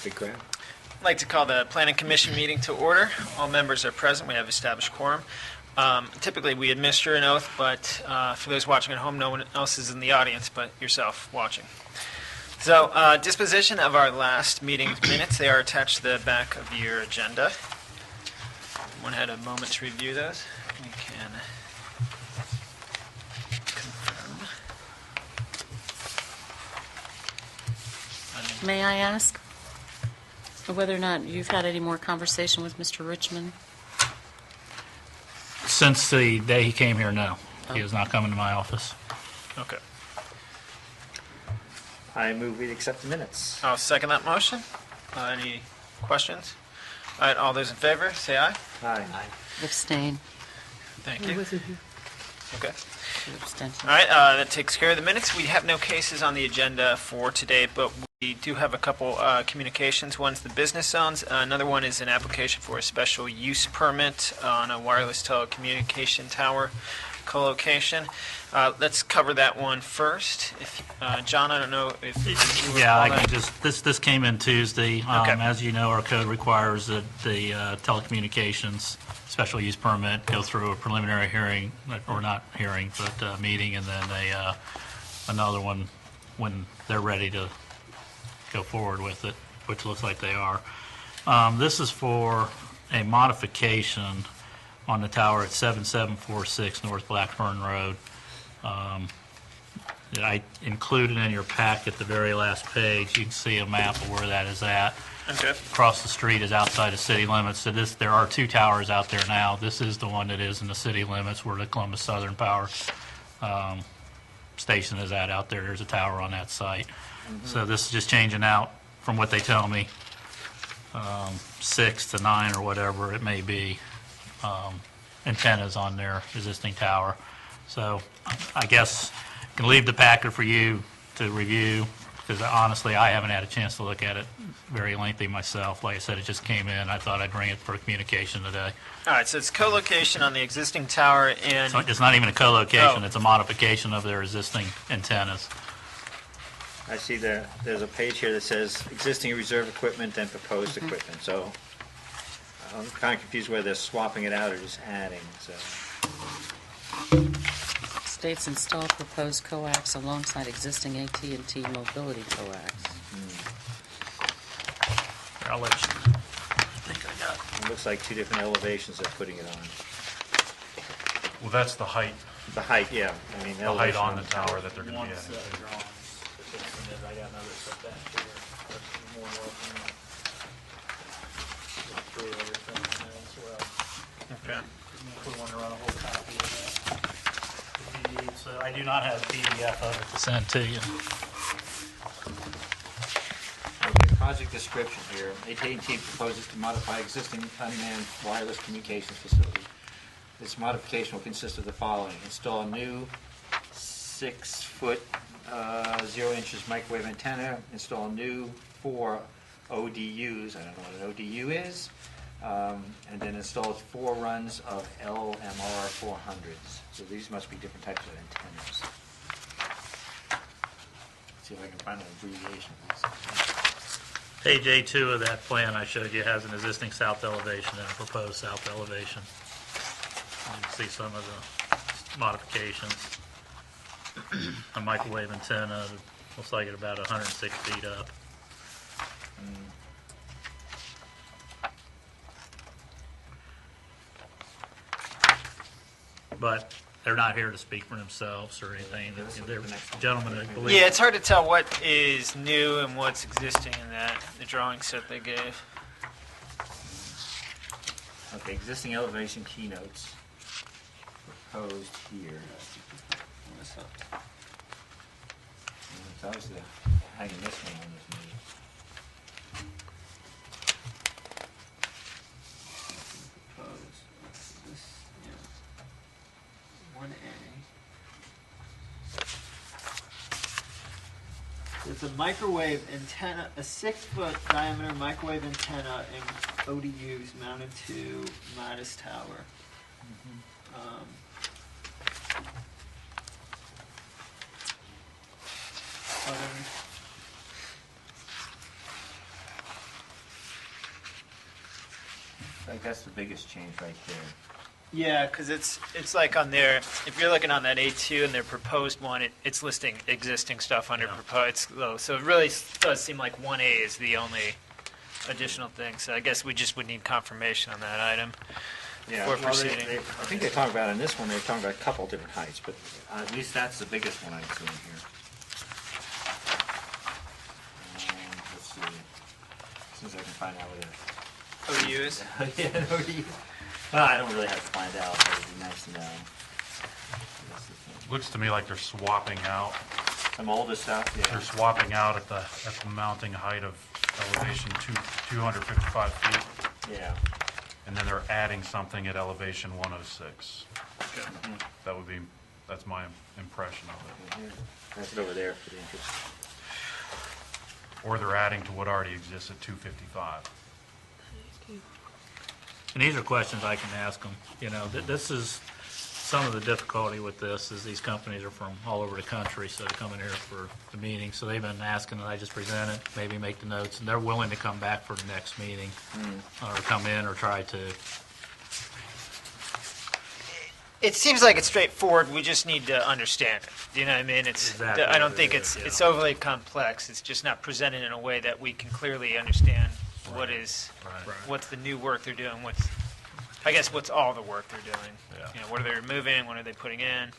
Big crowd. I'd like to call the Planning Commission meeting to order. All members are present. We have established quorum. Typically, we administer an oath, but for those watching at home, no one else is in the audience but yourself watching. So, disposition of our last meeting's minutes. They are attached to the back of your agenda. Everyone had a moment to review those. We can confirm. May I ask whether or not you've had any more conversation with Mr. Richmond? Since the day he came here, no. He is not coming to my office. Okay. I move we accept the minutes. I'll second that motion. Any questions? All right, all those in favor, say aye. Aye. Abstain. Thank you. Okay. Abstention. All right, that takes care of the minutes. We have no cases on the agenda for today, but we do have a couple communications. One's the business zones. Another one is an application for a special use permit on a wireless telecommunication tower co-location. Let's cover that one first. John, I don't know if you Yeah, I recall can that. just, this came in Tuesday. Okay. As you know, our code requires that the telecommunications special use permit go through a preliminary hearing, or not hearing, but meeting, and then another one when they're ready to go forward with it, which looks like they are. This is for a modification on the tower at 7746 North Blackburn Road. That I included in your pack at the very last page. You can see a map of where that is at. Okay. Across the street is outside of city limits. So there are two towers out there now. This is the one that is in the city limits where the Columbus Southern Power station is at out there. There's a tower on that site. So this is just changing out, from what they tell me, 6 to 9 or whatever it may be, antennas on their existing tower. So I guess I can leave the packet for you to review, because honestly I haven't had a chance to look at it very lengthy myself. Like I said, it just came in. I thought I'd bring it for communication today. All right, so it's co-location on the existing tower and... So it's not even a co-location. Oh. It's a modification of their existing antennas. I see there's a page here that says existing reserve equipment and proposed equipment. So I'm kind of confused whether they're swapping it out or just adding. So States install proposed coax alongside existing AT&T mobility coax. I'll let you. I think I got. it looks like two different elevations they're putting it on. Well, that's the height, The height, yeah. I mean, the height on the tower that they're going to be adding to. I got another set back here. There's more work through everything as well. Okay. We want to run a whole copy of that. If you need, so I do not have a PDF of it to send to you. Okay, project description here. AT&T proposes to modify existing unmanned wireless communications facility. This modification will consist of the following: install a new 6-foot 0 inches microwave antenna, install new 4 ODUs, I don't know what an ODU is, and then install 4 runs of LMR 400s. So these must be different types of antennas. See if I can find an abbreviation of this. Page A2 of that plan I showed you has an existing south elevation and a proposed south elevation. You can see some of the modifications. A microwave antenna looks like it's about 106 feet up. But they're not here to speak for themselves or anything. They're gentlemen, I believe. Yeah, it's hard to tell what is new and what's existing in the drawing set they gave. Okay, existing elevation keynotes proposed here. It's obviously hanging this one on this meeting. Proposed. This, yeah. 1A. It's a microwave antenna, a 6-foot diameter microwave antenna and ODUs mounted to Midas Tower. like that's the biggest change right there. Yeah, because it's like on their, if you're looking on that A2 and their proposed one, it's listing existing stuff under proposed. So it really does seem like 1A is the only additional thing. So I guess we just would need confirmation on that item. Yeah, Before well, proceeding. I think they talk about in this one, they're talking about a couple different heights, but at least that's the biggest one I see in here. Let's see, as soon as I can find out what it OUs? yeah, no, well, I don't really have to find out, but it'd be nice to know. Looks to me like they're swapping out. Some older stuff, They're yeah. swapping out at the mounting height of elevation 255 feet, Yeah. and then they're adding something at elevation 106. That's my impression of it. That's it over there for the interest. Or they're adding to what already exists at 255. And these are questions I can ask them. You know, this is, some of the difficulty with this is these companies are from all over the country, so they come in here for the meeting. So they've been asking that I just present it, maybe make the notes, and they're willing to come back for the next meeting, or come in or try to. It seems like it's straightforward. We just need to understand it. Do you know what I mean? Exactly I don't what think it is, it's yeah. overly complex. It's just not presented in a way that we can clearly understand what is, Right. what's the new work they're doing, what's all the work they're doing. Yeah. You know, what are they removing, what are they putting in? And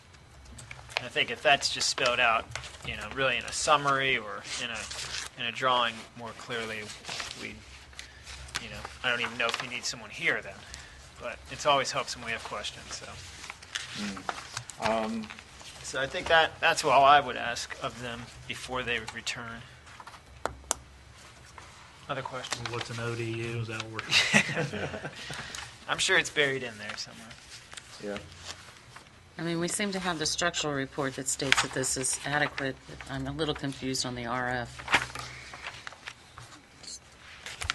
I think if that's just spelled out, you know, really in a summary or in a drawing more clearly, you know, I don't even know if you need someone here then. But it's always helps when we have questions, so. So I think that's all I would ask of them before they return. Other questions? What's an ODU? Is that what we're? I'm sure it's buried in there somewhere. Yeah. I mean, we seem to have the structural report that states that this is adequate. I'm a little confused on the RF.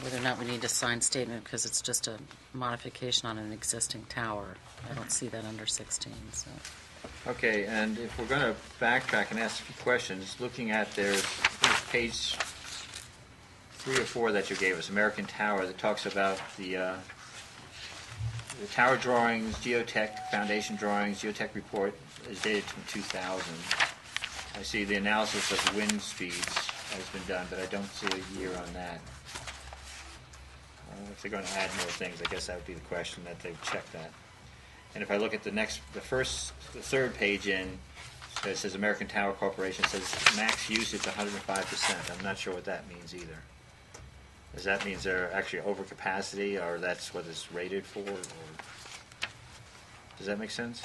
Whether or not we need a signed statement because it's just a modification on an existing tower. I don't see that under 16, so. Okay, and if we're going to backtrack and ask a few questions, looking at there's page 3 or 4 that you gave us, American Tower, that talks about the tower drawings, geotech, foundation drawings, geotech report is dated from 2000. I see the analysis of wind speeds has been done, but I don't see a year on that. If they're going to add more things, I guess that would be the question, that they would check that. And if I look at the third page in, it says American Tower Corporation, says max usage 105%. I'm not sure what that means either. Does that mean they're actually over capacity, or that's what it's rated for? Or does that make sense?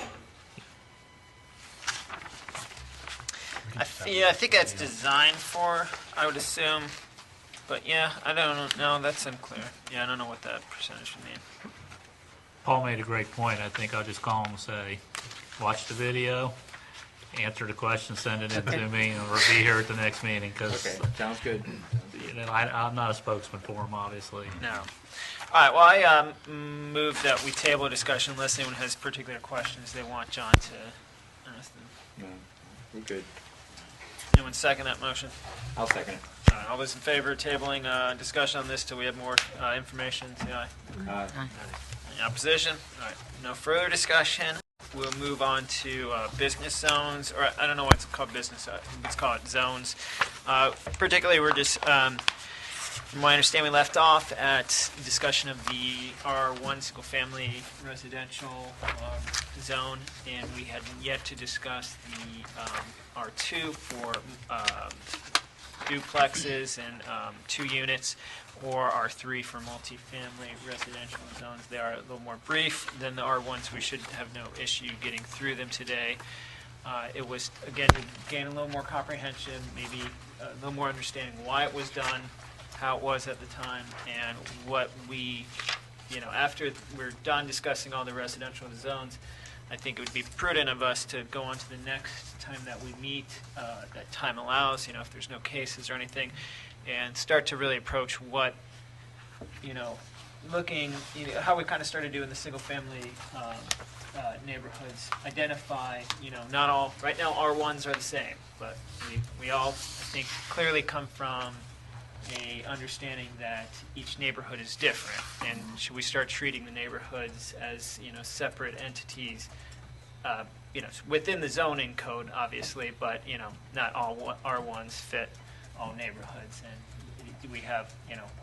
I think that's designed for, I would assume. But yeah, I don't know. That's unclear. Yeah, I don't know what that percentage would mean. Paul made a great point. I think I'll just call him and say, watch the video, answer the question, send it in to me, and we'll be here at the next meeting, because Okay, sounds good. I'm not a sponsman for him, obviously. No. All right, well, I move that we table a discussion unless anyone has particular questions they want John to ask them. No, we're good. Anyone second that motion? I'll second it. All right, all those in favor of tabling discussion on this till we have more information, say aye. Aye. Any opposition? All right, no further discussion. We'll move on to business zones, or I don't know what's called business, let's call it zones. Particularly, we're just, from my understanding, we left off at discussion of the R1 single-family residential zone, and we had yet to discuss the R2 for duplexes and 2 units, or R3 for multifamily residential zones. They are a little more brief than the R1s. We should have no issue getting through them today. It was, again, to gain a little more comprehension, maybe a little more understanding why it was done, how it was at the time, and what we, after we're done discussing all the residential zones, I think it would be prudent of us to go on to the next time that we meet, that time allows, if there's no cases or anything, and start to really approach what, looking, how we kind of started doing the single-family neighborhoods, identify, not all, right now R1s are the same, but we all, I think, clearly come from a understanding that each neighborhood is different, and should we start treating the neighborhoods as, separate entities, within the zoning code, obviously, but, not all R1s fit all neighborhoods, and we have,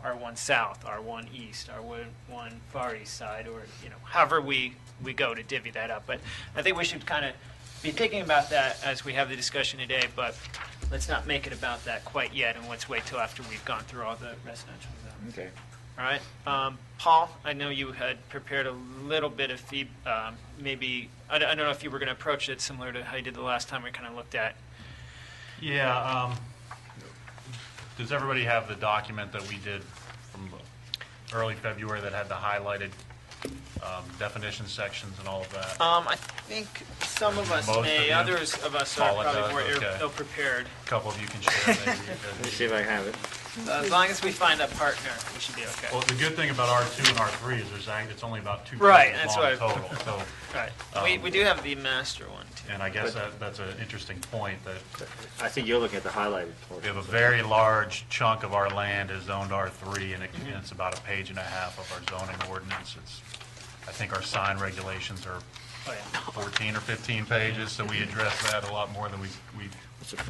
R1 South, R1 East, R1 Far East Side, or, however we go to divvy that up. But I think we should kind of be thinking about that as we have the discussion today, but let's not make it about that quite yet, and let's wait till after we've gone through all the residential zones. Okay. All right. Paul, I know you had prepared a little bit of maybe, I don't know if you were going to approach it similar to how you did the last time we kind of looked at. Yeah, does everybody have the document that we did from early February that had the highlighted definition sections and all of that? I think some of us Most may, of you? others of us are Paula probably does, more okay. ill-prepared. A couple of you can share maybe. Let me see if I have it. As long as we find a partner, we should be okay. Well, the good thing about R2 and R3 is it's only about 2 Right, pages that's long what total. So, Right. We do have the master one, too. and I guess that's an interesting point, that I think you're looking at the highlighted we portion. have a very large chunk of our land is zoned R3, and it's about a page and a half of our zoning ordinance. I think our sign regulations are Oh, yeah. 14 or 15 pages, so we address that a lot more than we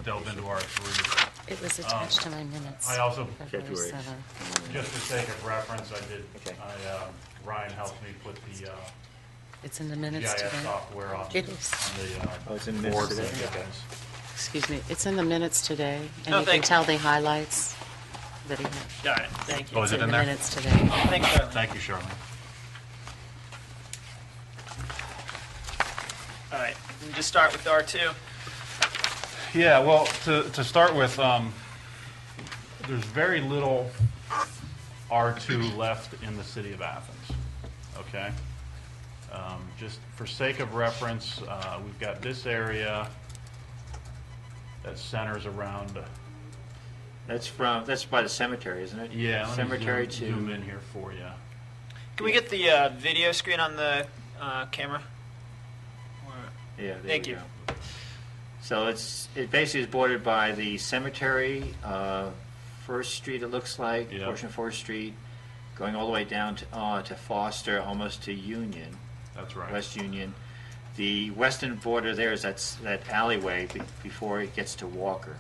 delved into R3. It was attached to my minutes. I also, February February. 7th. just for sake of reference, Okay. Ryan helped me put the It's in the minutes GIS today. software on It is. Oh, it's in the minutes board. today? Okay. Excuse me, it's in the minutes today, and Oh, you can thank you. tell the highlights that he had. Got it. Thank you. Oh, is It's it in in the there? minutes today. Thanks, Charlie. Thank you, Charlene. All right. We just start with R2. Yeah, well, to start with, there's very little R2 left in the city of Athens, okay? Just for sake of reference, we've got this area that centers around, That's by the cemetery, isn't it? yeah, let Cemetery me zoom to, in here for you. Can we get the video screen on the camera? yeah, there Thank we you. go. So it basically is bordered by the cemetery, First Street it looks like, Yeah. portion of First Street, going all the way down to Foster, almost to Union, That's right. West Union. The western border there is that alleyway before it gets to Walker.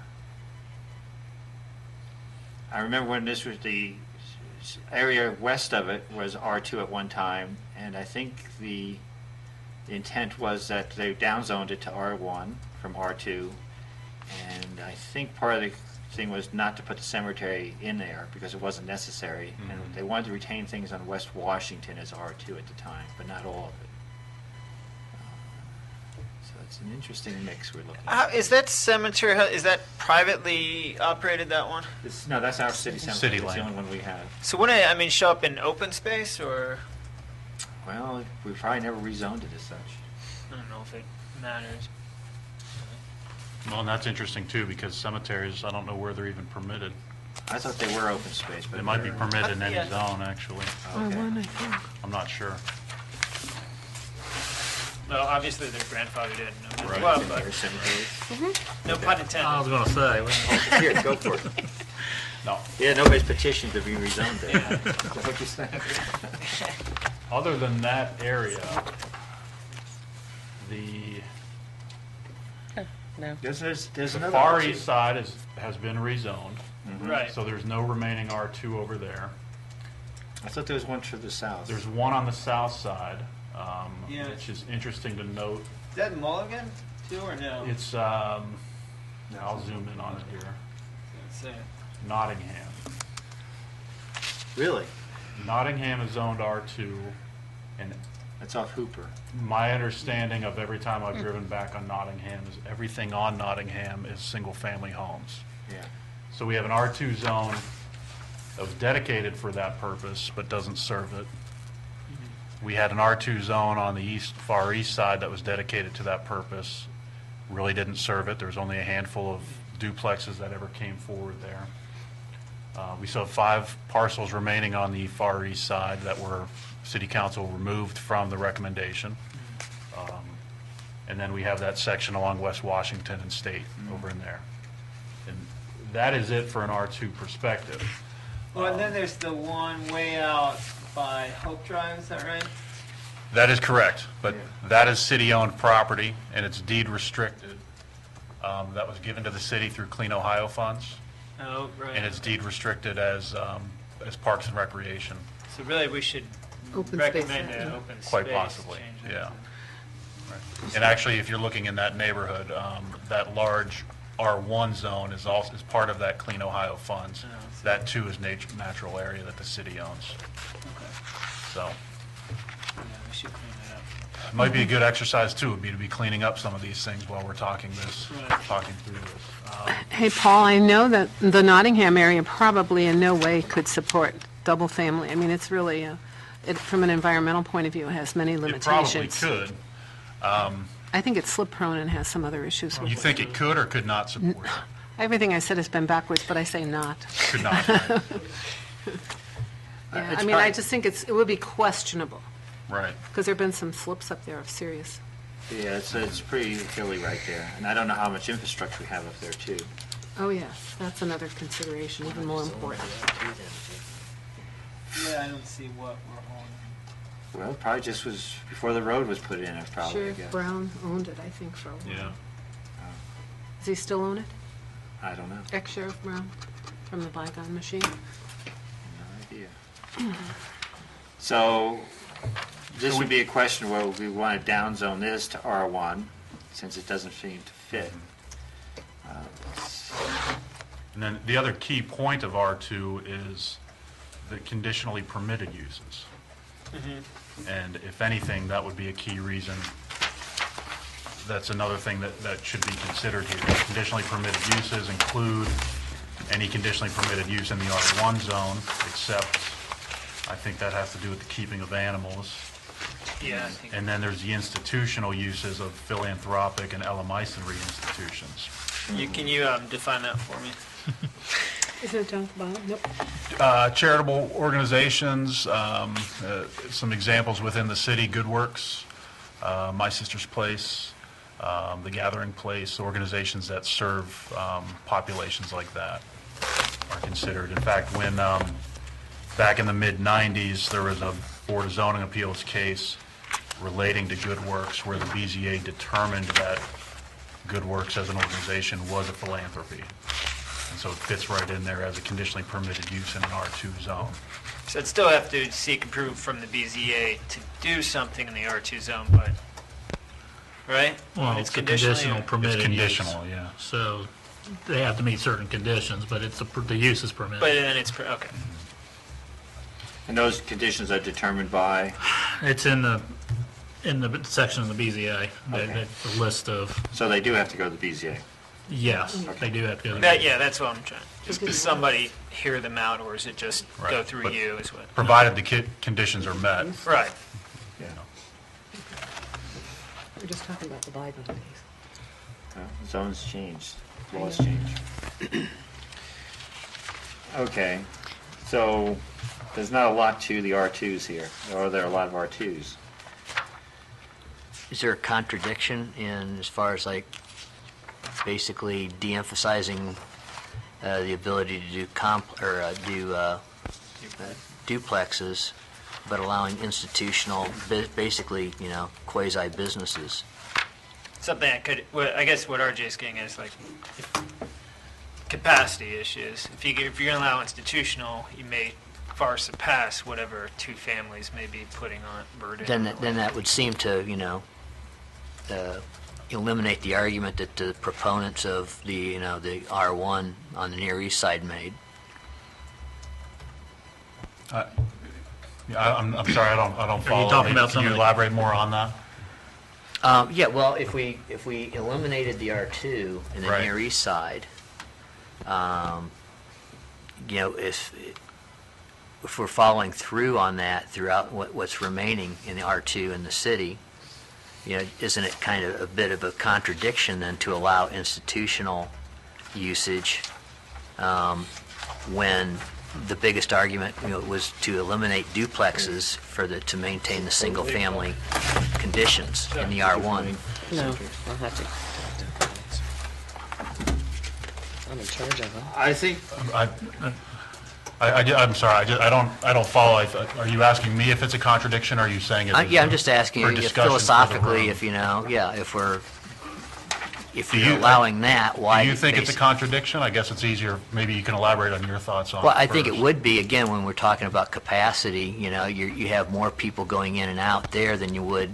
I remember when this was the area west of it was R2 at one time, and I think the intent was that they downzoned it to R1 from R2, and I think part of the thing was not to put the cemetery in there because it wasn't necessary, and they wanted to retain things on West Washington as R2 at the time, but not all of it. So it's an interesting mix we're looking at. Is that cemetery, is that privately operated, that one? No, that's our city cemetery. City It's the land. only one we have. So wouldn't it, show up in open space, or? Well, we probably never rezoned it as such. I don't know if it matters. Well, and that's interesting too, because cemeteries, I don't know where they're even permitted. I thought they were open space, but They might be they're- permitted in any Yeah. zone, actually. Okay. I'm not sure. Well, obviously they're grandfathered in, no matter Right. what, but Cemetery, cemeteries. no pun I was intended. going to say, well, Here, go for it. No. Yeah, nobody's petitioned to be rezoned there. Is that what you're saying? Other than that area, the No. There's the another. far option. east side has been rezoned, Right. so there's no remaining R2 over there. I thought there was one to the south. There's one on the south side, Yeah. which is interesting to note. Is that Mulligan, too, or no? It's, I'll zoom in on it here, Let's see. Nottingham. Really? Nottingham is zoned R2, and That's off Hooper. my understanding of every time I've driven back on Nottingham is everything on Nottingham is single-family homes. Yeah. So we have an R2 zone that was dedicated for that purpose, but doesn't serve it. We had an R2 zone on the far east side that was dedicated to that purpose, really didn't serve it. There was only a handful of duplexes that ever came forward there. We still have 5 parcels remaining on the far east side that were city council removed from the recommendation. And then we have that section along West Washington and State over in there. And that is it for an R2 perspective. Well, and then there's the one way out by Hope Drive, is that right? That is correct, but that is city-owned property, and it's deed restricted. That was given to the city through Clean Ohio funds, Oh, right. and it's deed restricted as Parks and Recreation, So really, we should Open space, recommend yeah. an open space. quite possibly, change it yeah. to- And actually, if you're looking in that neighborhood, that large R1 zone is also, is part of that Clean Ohio funds. Oh, so- That too is natural area that the city owns, Okay. so. Yeah, we should clean that up. Might be a good exercise too, would be to be cleaning up some of these things while we're talking Right. through this. Hey, Paul, I know that the Nottingham area probably in no way could support double family. I mean, it's really, from an environmental point of view, it has many It limitations. probably could. I think it's slip prone and has some other issues. You think it could or could not support it? Everything I said has been backwards, but I say not. Could not, right? Yeah, It's I mean, I probably- just think it would be questionable, Right. because there've been some slips up there of serious. Yeah, it's pretty hilly right there, and I don't know how much infrastructure we have up there too. Oh, yes, that's another consideration, even more important. Yeah, I don't see what we're holding. Well, it probably just was before the road was put in, probably, I Sheriff guess. Brown owned it, I think, for a while. Yeah. Does he still own it? I don't know, Ex-Sheriff Brown, from the bygone machine? no idea. So, this would be a question where we want to downzone this to R1, since it doesn't seem to fit. And then the other key point of R2 is the conditionally permitted uses. And if anything, that would be a key reason. That's another thing that should be considered here. Conditionally permitted uses include any conditionally permitted use in the R1 zone, except I think that has to do with the keeping of animals. Yeah, I think. And then there's the institutional uses of philanthropic and eleemosynary institutions. Can you define that for me? Isn't it down at the bottom? Nope. Charitable organizations, some examples within the city, Good Works, My Sister's Place, The Gathering Place, organizations that serve populations like that are considered. In fact, when back in the mid-'90s, there was a Board of Zoning Appeals case relating to Good Works where the BZA determined that Good Works as an organization was a philanthropy. And so it fits right in there as a conditionally permitted use in an R2 zone. So I'd still have to seek approval from the BZA to do something in the R2 zone, but, right? Well, When it's a conditionally- conditional permitted It's use. conditional, yeah. So they have to meet certain conditions, but it's, the use is permitted. But then it's, okay. And those conditions are determined by, It's in the section of the BZA, Okay. the list of, so they do have to go to the BZA. yes, they do have to go to. Yeah, that's what I'm trying. Does somebody hear them out, or is it just go Right, through but- you is what? Provided the conditions are met. Right. Yeah. We're just talking about the bygone days. Zones changed, laws changed. Okay, so there's not a lot to the R2s here, or are there a lot of R2s? Is there a contradiction in as far as like basically de-emphasizing the ability to do duplexes, but allowing institutional, basically, quasi businesses? Something that could, I guess what RJ's getting at is like capacity issues. If you're going to allow institutional, you may far surpass whatever two families may be putting on burden. Then that would seem to, eliminate the argument that the proponents of the R1 on the Near East Side made. Yeah, I'm sorry, I don't follow. talking about Can some you of the- elaborate more on that? Yeah, well, if we eliminated the R2 in the Right. Near East Side, if we're following through on that throughout what's remaining in the R2 in the city, isn't it kind of a bit of a contradiction then to allow institutional usage when the biggest argument was to eliminate duplexes to maintain the single family conditions in the R1? No, I'll have to. I'm in charge of them. I think, I'm sorry, I don't follow. Are you asking me if it's a contradiction, or are you saying it is? Yeah, I'm just asking for if discussion for the philosophically, room? if if Do you're you- allowing that, why? Do you think it's a basi- contradiction? I guess it's easier, maybe you can elaborate on your thoughts on it Well, I think it first. would be, again, when we're talking about capacity, you have more people going in and out there than you would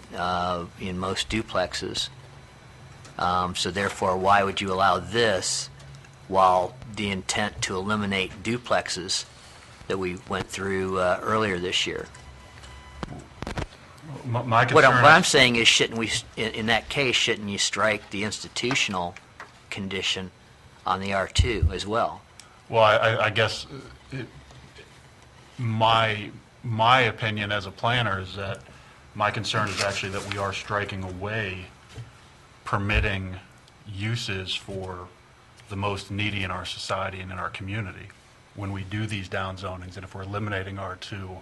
in most duplexes. So therefore, why would you allow this while the intent to eliminate duplexes that we went through earlier this year? My What concern I'm is, saying is, shouldn't we, in that case, shouldn't you strike the institutional condition on the R2 as well? well, I guess my opinion as a planner is that my concern is actually that we are striking away permitting uses for the most needy in our society and in our community when we do these down zonings, and if we're eliminating R2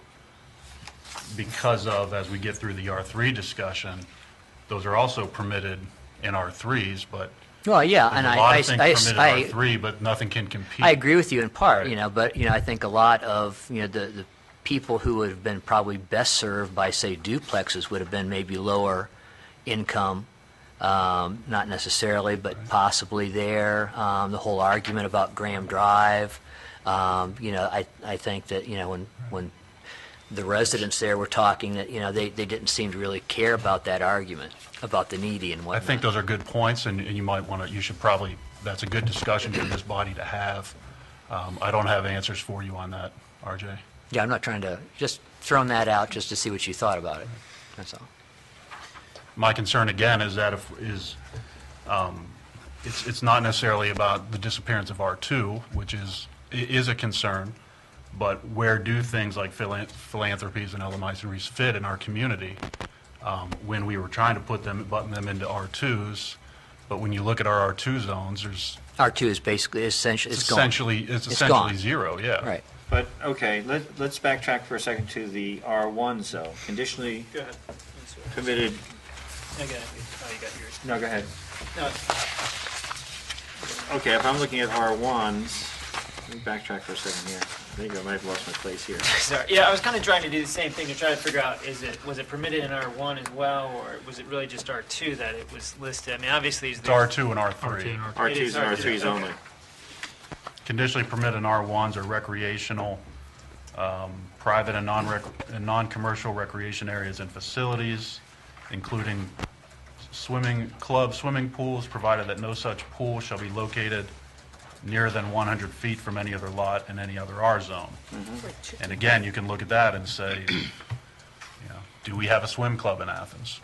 because of, as we get through the R3 discussion, those are also permitted in R3s, but Well, yeah, there's and a lot of things permitted in R3, but nothing can compete. I agree with you in part, Right. but, I think a lot of, the people who would have been probably best served by, say, duplexes would have been maybe lower income, not necessarily, but possibly there. The whole argument about Graham Drive, I think that, when the residents there were talking, that, they didn't seem to really care about that argument, about the needy and I whatnot. think those are good points, and you might want to, you should probably, that's a good discussion for this body to have. I don't have answers for you on that, RJ. Yeah, I'm not trying to, just throwing that out just to see what you thought about it, that's all. My concern again is that it's not necessarily about the disappearance of R2, which is a concern, but where do things like philanthropies and LMIs fit in our community? When we were trying to button them into R2s, but when you look at our R2 zones, there's R2 is basically, essentially, it's gone. it's It's essentially gone. zero, yeah. Right. but, okay, let's backtrack for a second to the R1 zone. Conditionally Go ahead. permitted, Okay. Oh, you got yours. no, go ahead. No, Okay, if I'm looking at R1s, let me backtrack for a second here. I think I might have lost my place here. sorry. Yeah, I was kind of trying to do the same thing to try to figure out, was it permitted in R1 as well, or was it really just R2 that it was listed? I mean, obviously, It's R2 and R3. R2s It is and R2, R3s okay. only. Conditionally permitted in R1s are recreational, private and non-commercial recreation areas and facilities, including swimming pools, provided that no such pool shall be located nearer than 100 feet from any other lot in any other R zone. And again, you can look at that and say, do we have a swim club in Athens?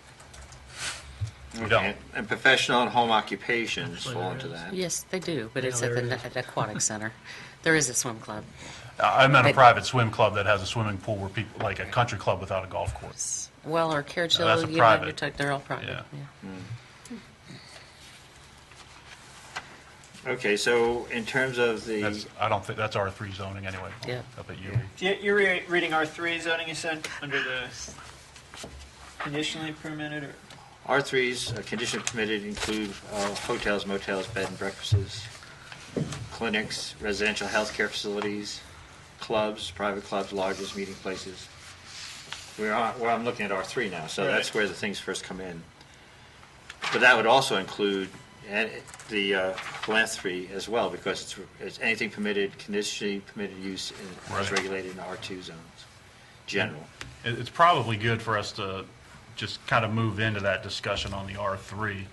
We don't. Okay, and professional and home occupations fall into that. Yes, they do, but it's at the aquatic center. There is a swim club. I meant a But- private swim club that has a swimming pool where people, like a country club without a golf course. Well, or Carriage No, that's Hill, a you know, private. they're all private, Yeah. yeah. Okay, so in terms of the, I don't think, that's R3 zoning anyway. Yeah. Up at UE. You're reading R3 zoning, you said, under the conditionally permitted, or? R3s, condition permitted include hotels, motels, bed and breakfasts, clinics, residential healthcare facilities, clubs, private clubs, lodges, meeting places. I'm looking at R3 now, so that's Right. where the things first come in. But that would also include the philanthropy as well, because it's anything permitted, conditionally permitted use as Right. regulated in R2 zones, general. It's probably good for us to just kind of move into that discussion on the R3.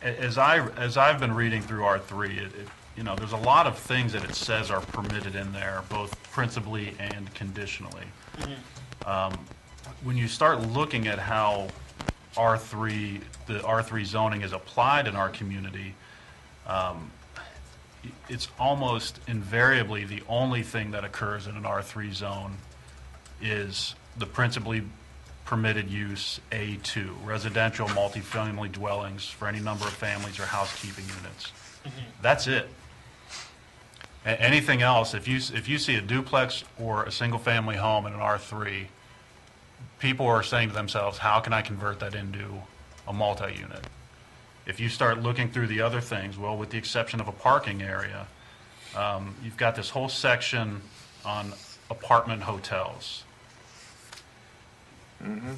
As I've been reading through R3, there's a lot of things that it says are permitted in there, both principally and conditionally. When you start looking at how the R3 zoning is applied in our community, it's almost invariably the only thing that occurs in an R3 zone is the principally permitted use A2, residential multifamily dwellings for any number of families or housekeeping units. That's it. Anything else, if you see a duplex or a single-family home in an R3, people are saying to themselves, how can I convert that into a multi-unit? If you start looking through the other things, well, with the exception of a parking area, you've got this whole section on apartment hotels.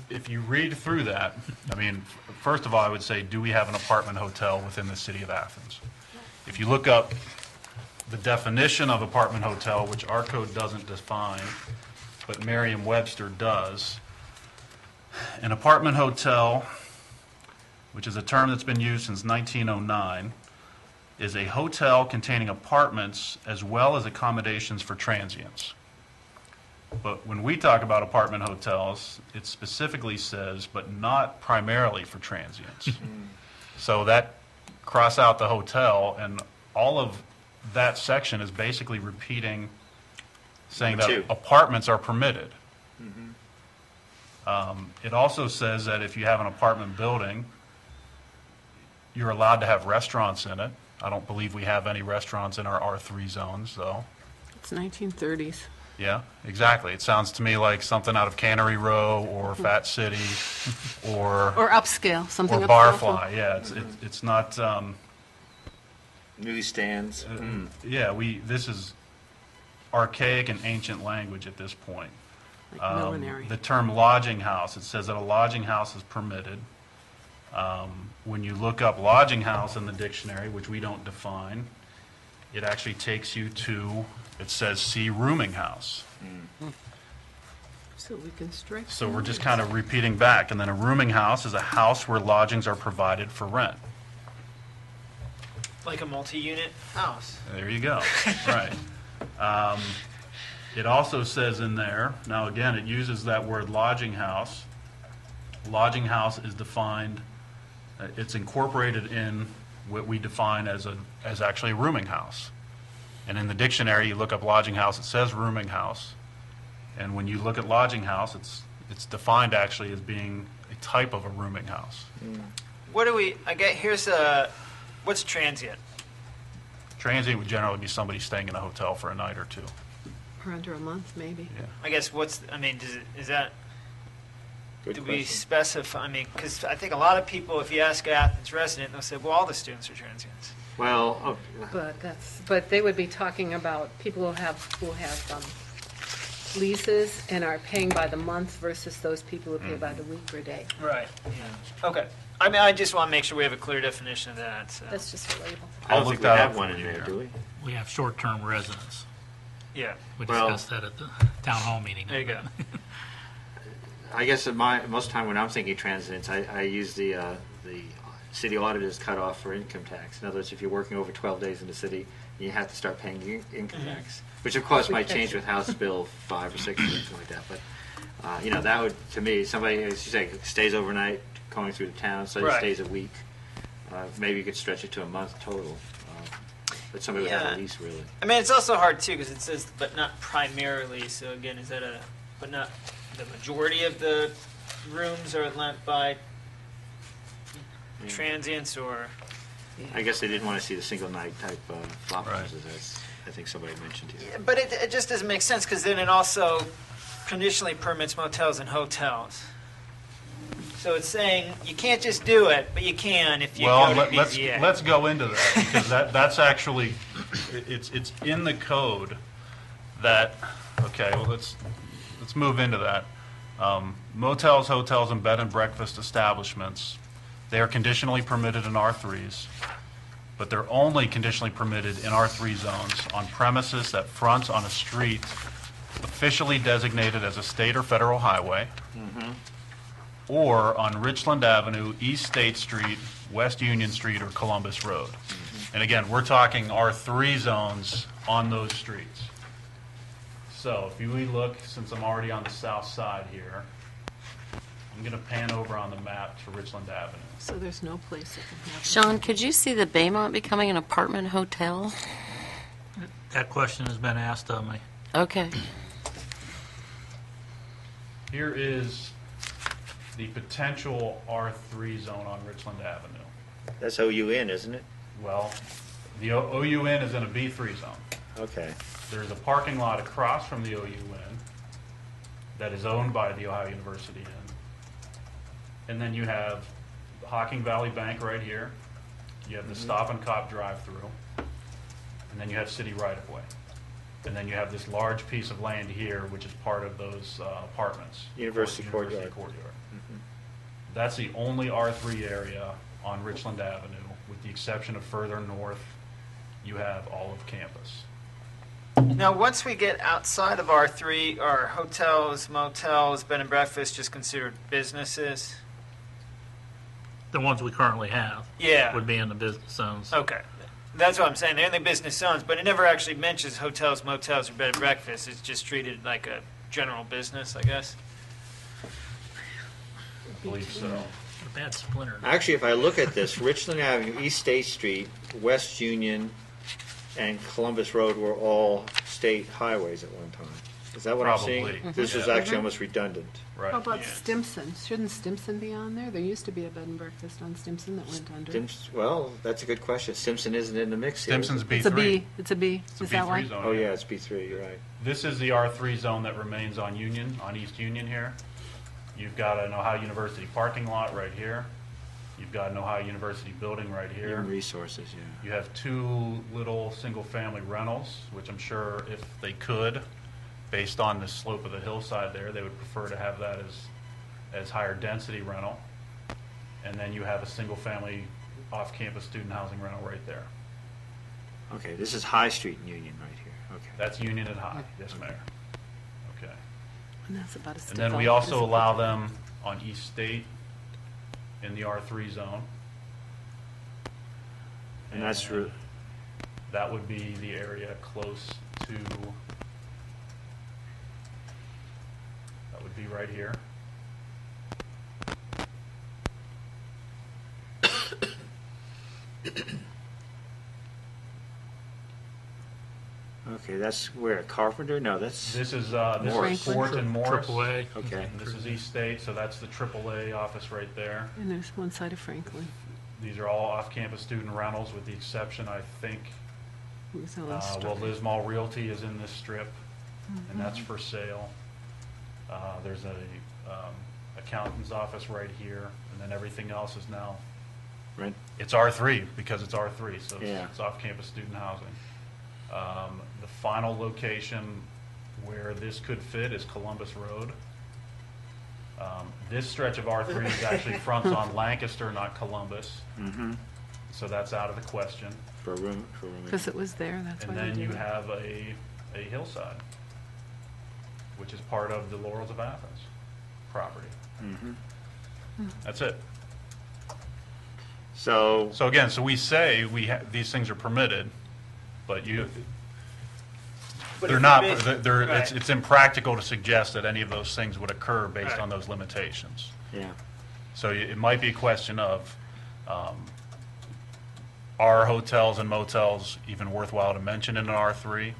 If you read through that, I mean, first of all, I would say, do we have an apartment hotel within the city of Athens? If you look up the definition of apartment hotel, which our code doesn't define, but Merriam-Webster does, an apartment hotel, which is a term that's been used since 1909, is a hotel containing apartments as well as accommodations for transients. But when we talk about apartment hotels, it specifically says, but not primarily for transients. So that, cross out the hotel, and all of that section is basically repeating, saying that Number 2. apartments are permitted. It also says that if you have an apartment building, you're allowed to have restaurants in it. I don't believe we have any restaurants in our R3 zones, though. It's 1930s. Yeah, exactly. It sounds to me like something out of Cannery Row or Fat City or Or upscale, something upscale. Barfly. Yeah, it's not. Newsstands. Yeah, this is archaic and ancient language at this point. Like millinery. The term lodging house, it says that a lodging house is permitted. When you look up lodging house in the dictionary, which we don't define, it actually takes you to, it says, see rooming house. So we can strike. So we're just kind of repeating back. And then a rooming house is a house where lodgings are provided for rent. Like a multi-unit house. There you go. Right. It also says in there, now again, it uses that word lodging house. Lodging house is defined, it's incorporated in what we define as actually a rooming house. And in the dictionary, you look up lodging house, it says rooming house. And when you look at lodging house, it's defined actually as being a type of a rooming house. What do we, I get, what's transient? Transient would generally be somebody staying in a hotel for a night or two. Or under a month, maybe. Yeah. I guess is that, Good do we question. specify, I mean, because I think a lot of people, if you ask an Athens resident, they'll say, well, all the students are transients. Well, But they would be talking about people who have leases and are paying by the month versus those people who pay by the week or day. Right, yeah. Okay. I mean, I just want to make sure we have a clear definition of that, so. That's just a label. I don't I'll think look we that have up one for in you there, here. do we? We have short-term residents. Yeah, We Well- discussed that at the town hall meeting. there you go. I guess most of the time when I'm thinking transients, I use the city auditor's cutoff for income tax. In other words, if you're working over 12 days in the city, you have to start paying income tax, which of course might change with House Bill 5 or 6 or something like that. But that would, to me, somebody, as you say, stays overnight going through the town, so Right. stays a week. Maybe you could stretch it to a month total. But somebody would have Yeah. a lease, really. I mean, it's also hard too, because it says, but not primarily, so again, is that but not the majority of the rooms are lent by transients, or? I guess they didn't want to see the single night type flop Right. houses, as I think somebody mentioned here. Yeah, but it just doesn't make sense, because then it also conditionally permits motels and hotels. So it's saying you can't just do it, but you can if you Well, go to let's BZA. go into that, because that's actually, it's in the code that, okay, well, let's move into that. Motels, hotels, and bed and breakfast establishments, they are conditionally permitted in R3s, but they're only conditionally permitted in R3 zones on premises that fronts on a street officially designated as a state or federal highway, or on Richland Avenue, East State Street, West Union Street, or Columbus Road. And again, we're talking R3 zones on those streets. So if we look, since I'm already on the south side here, I'm going to pan over on the map to Richland Avenue. So there's no place that can have. Sean, could you see the Baymont becoming an apartment hotel? That question has been asked of me. Okay. Here is the potential R3 zone on Richland Avenue. That's OUN, isn't it? Well, the OUN is in a B3 zone. Okay. There's a parking lot across from the OUN that is owned by the Ohio University Inn. And then you have Hocking Valley Bank right here. You have the Stop and Cop drive-through, and then you have city right-of-way. And then you have this large piece of land here, which is part of those apartments. University or University Courtyard. Courtyard. That's the only R3 area on Richland Avenue, with the exception of further north, you have all of campus. Now, once we get outside of R3, are hotels, motels, bed and breakfast just considered businesses? The ones we currently have Yeah. would be in the business zones. Okay. That's what I'm saying. They're in the business zones, but it never actually mentions hotels, motels, or bed and breakfast. It's just treated like a general business, I guess. I believe so. A bad splinter. Actually, if I look at this, Richland Avenue, East State Street, West Union, and Columbus Road were all state highways at one time. Is that what I'm seeing? Probably. This is Yeah. actually almost redundant. Right. How about Stimson? Shouldn't Stimson be on there? There used to be a bed and breakfast on Stimson that went under. Well, that's a good question. Stimson isn't in the mix here. Stimson's B3. It's a B. It's a B. It's a Is that why? B3 zone. Oh, yeah, it's B3, you're right. This is the R3 zone that remains on Union, on East Union here. You've got an Ohio University parking lot right here. You've got an Ohio University building right here. Human resources, yeah. You have two little single-family rentals, which I'm sure if they could, based on the slope of the hillside there, they would prefer to have that as higher density rental. And then you have a single-family off-campus student housing rental right there. Okay, this is High Street in Union right here, okay. That's Union and High, yes, Mayor. Okay. And that's about as And then we developed as also it allow gets. them on East State in the R3 zone. And that's that would be the area close to, that would be right here. okay, that's where, Carpenter? No, that's, This is Morris. Fort and Morris. AAA. okay. And this is East State, so that's the AAA office right there. And there's one side of Franklin. These are all off-campus student rentals with the exception, I think, With all those well, stuff. Lismore Realty is in this strip, and that's for sale. There's a accountant's office right here, and then everything else is now, Rent, it's R3 because it's R3, so Yeah. it's off-campus student housing. The final location where this could fit is Columbus Road. This stretch of R3 is actually fronts on Lancaster, not Columbus, so that's out of the question. for room. Because it was there, that's why And they then did you it. have a hillside, which is part of the Laurels of Athens property. That's it. So, So again, so we say these things are permitted, but But they're if not, you're right. it's impractical to suggest that any of those things would occur based Right. on those limitations. yeah. So it might be a question of, are hotels and motels even worthwhile to mention in an R3?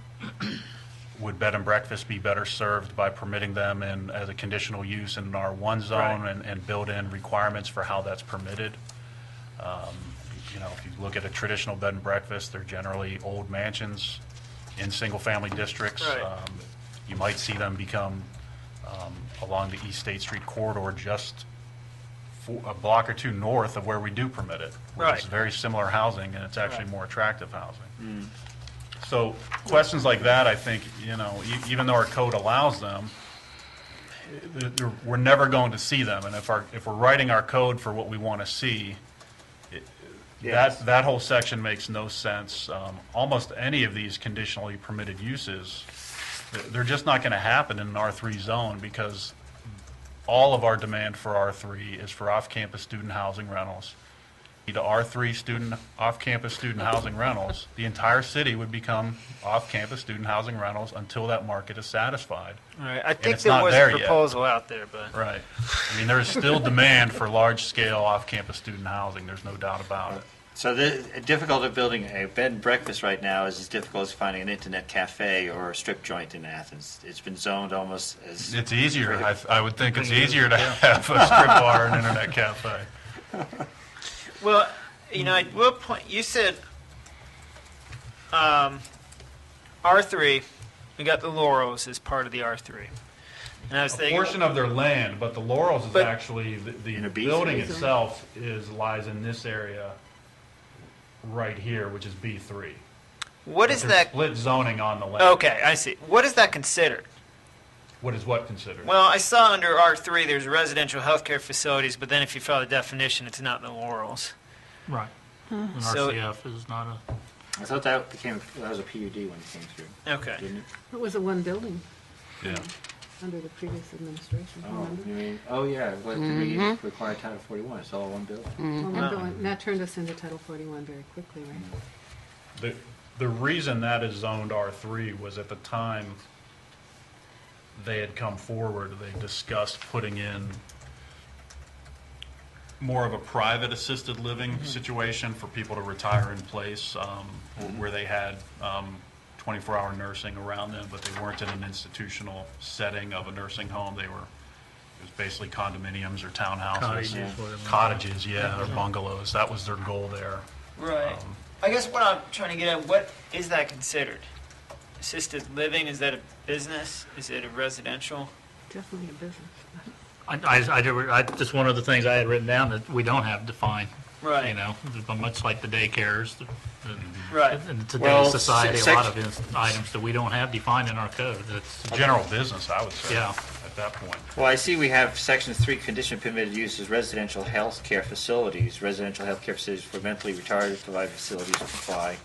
Would bed and breakfast be better served by permitting them in, as a conditional use in an R1 zone Right. and build in requirements for how that's permitted? You know, if you look at a traditional bed and breakfast, they're generally old mansions in single-family districts. Right. You might see them become along the East State Street corridor just a block or two north of where we do permit it. Which Right. is very similar housing, and it's actually Right. more attractive housing. So questions like that, I think, you know, even though our code allows them, we're never going to see them. And if we're writing our code for what we want to see, Yes. that whole section makes no sense. Almost any of these conditionally permitted uses, they're just not going to happen in an R3 zone because all of our demand for R3 is for off-campus student housing rentals. To R3 off-campus student housing rentals, the entire city would become off-campus student housing rentals until that market is satisfied. All right. I think it's there not was there a yet. proposal out there, but Right. I mean, there is still demand for large-scale off-campus student housing, there's no doubt about it. So the difficult of building a bed and breakfast right now is as difficult as finding an internet cafe or a strip joint in Athens. It's been zoned almost as, It's easier, I would think it's easier to have a strip bar and internet cafe. well, you know, I will point. You said R3. We got the Laurels as part of the R3, and I was A thinking. portion of their land, but the Laurels is But- actually, the In a B building zone. itself lies in this area right here, which is B3. What is There's that? split zoning on the land. Okay, I see. What is that considered? What is what considered? Well, I saw under R3 there's residential healthcare facilities, but then if you follow the definition, it's not in the Laurels. Right. An So- RCF is not a, I thought that was a PUD when it came through, Okay. didn't it? It was a one building Yeah. under the previous administration, Oh, remember? you mean, oh, yeah, what did we require Title 41? It's all one building. Well, one building, and that turned us into Title 41 very quickly, right? The reason that is zoned R3 was at the time they had come forward, they discussed putting in more of a private assisted living situation for people to retire in place, where they had 24-hour nursing around them, but they weren't in an institutional setting of a nursing home. It was basically condominiums or townhouses. Cottages, whatever. Cottages, yeah, or bungalows. That was their goal there. Right. I guess what I'm trying to get at, what is that considered? Assisted living, is that a business? Is it a residential? Definitely a business. just one of the things I had written down that we don't have defined. Right. You know, much like the daycares. Right. In today's Well, society, a sec- lot of items that we don't have defined in our code. That's, General business, I would say, Yeah. at that point. Well, I see we have Section 3, condition permitted uses, residential health care facilities. Residential health care facilities for mentally retarded provided facilities comply.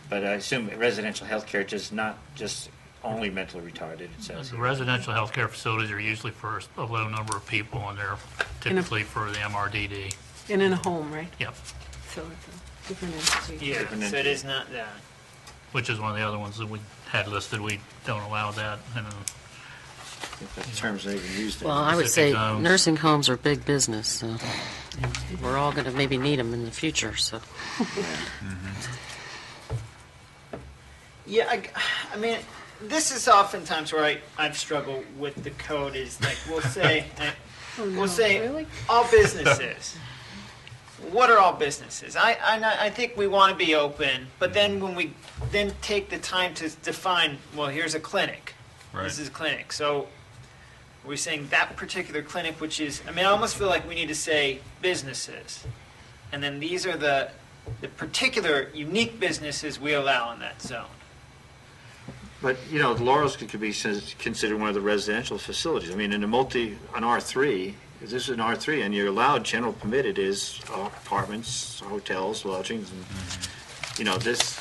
But I assume residential health care does not just only mentally retarded, it says. the residential healthcare facilities are usually for a low number of people, and they're typically for the MRDD. And in a home, right? Yep. So it's a different entity. Yeah, Different so it entity. is not that. Which is one of the other ones that we had listed. We don't allow that. And The terms they even used. Well, I would say Specific zones. nursing homes are big business, so we're all going to maybe need them in the future, so. Yeah, I mean, this is oftentimes where I've struggled with the code is like, we'll say, Oh, no, we'll say really? all businesses. What are all businesses? I think we want to be open, but then when we then take the time to define, well, here's a clinic. Right. This is a clinic. So we're saying that particular clinic, which is, I mean, I almost feel like we need to say businesses. And then these are the particular unique businesses we allow in that zone. But, you know, Laurel's could be considered one of the residential facilities. I mean, in on R3, if this is an R3, and you're allowed, general permitted is apartments, hotels, lodgings, and, you know, this,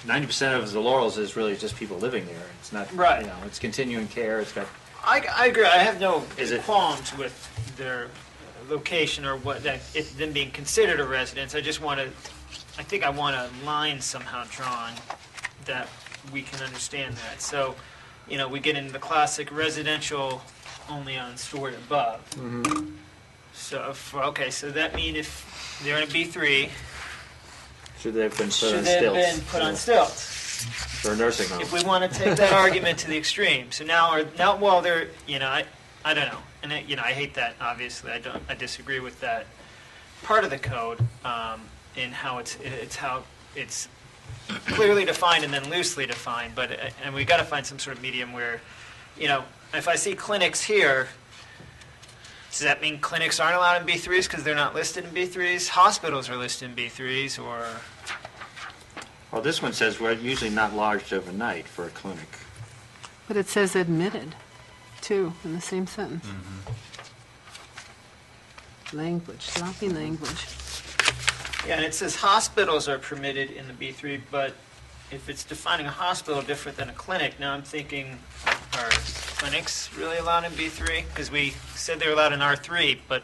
90% of the Laurels is really just people living there. It's not, Right. you know, it's continuing care, it's got, I agree. I have no Is it- qualms with their location or what it them being considered a residence. I just want to, I think I want a line somehow drawn that we can understand that. So, you know, we get into the classic residential only on story above. So, okay, so that means if they're in a B3, should they have been put should on they have stilts? been put on stilts? For a nursing home. If we want to take that argument to the extreme, so now well, they're, you know, I don't know, and you know, I hate that. Obviously, I disagree with that part of the code in how it's how it's clearly defined and then loosely defined. But and we got to find some sort of medium where, you know, if I see clinics here, does that mean clinics aren't allowed in B3s because they're not listed in B3s? Hospitals are listed in B3s, or Well, this one says we're usually not lodged overnight for a clinic. But it says admitted, too, in the same sentence. Language, sloppy language. yeah, and it says hospitals are permitted in the B3, but if it's defining a hospital different than a clinic, now I'm thinking, are clinics really allowed in B3? Because we said they're allowed in R3, but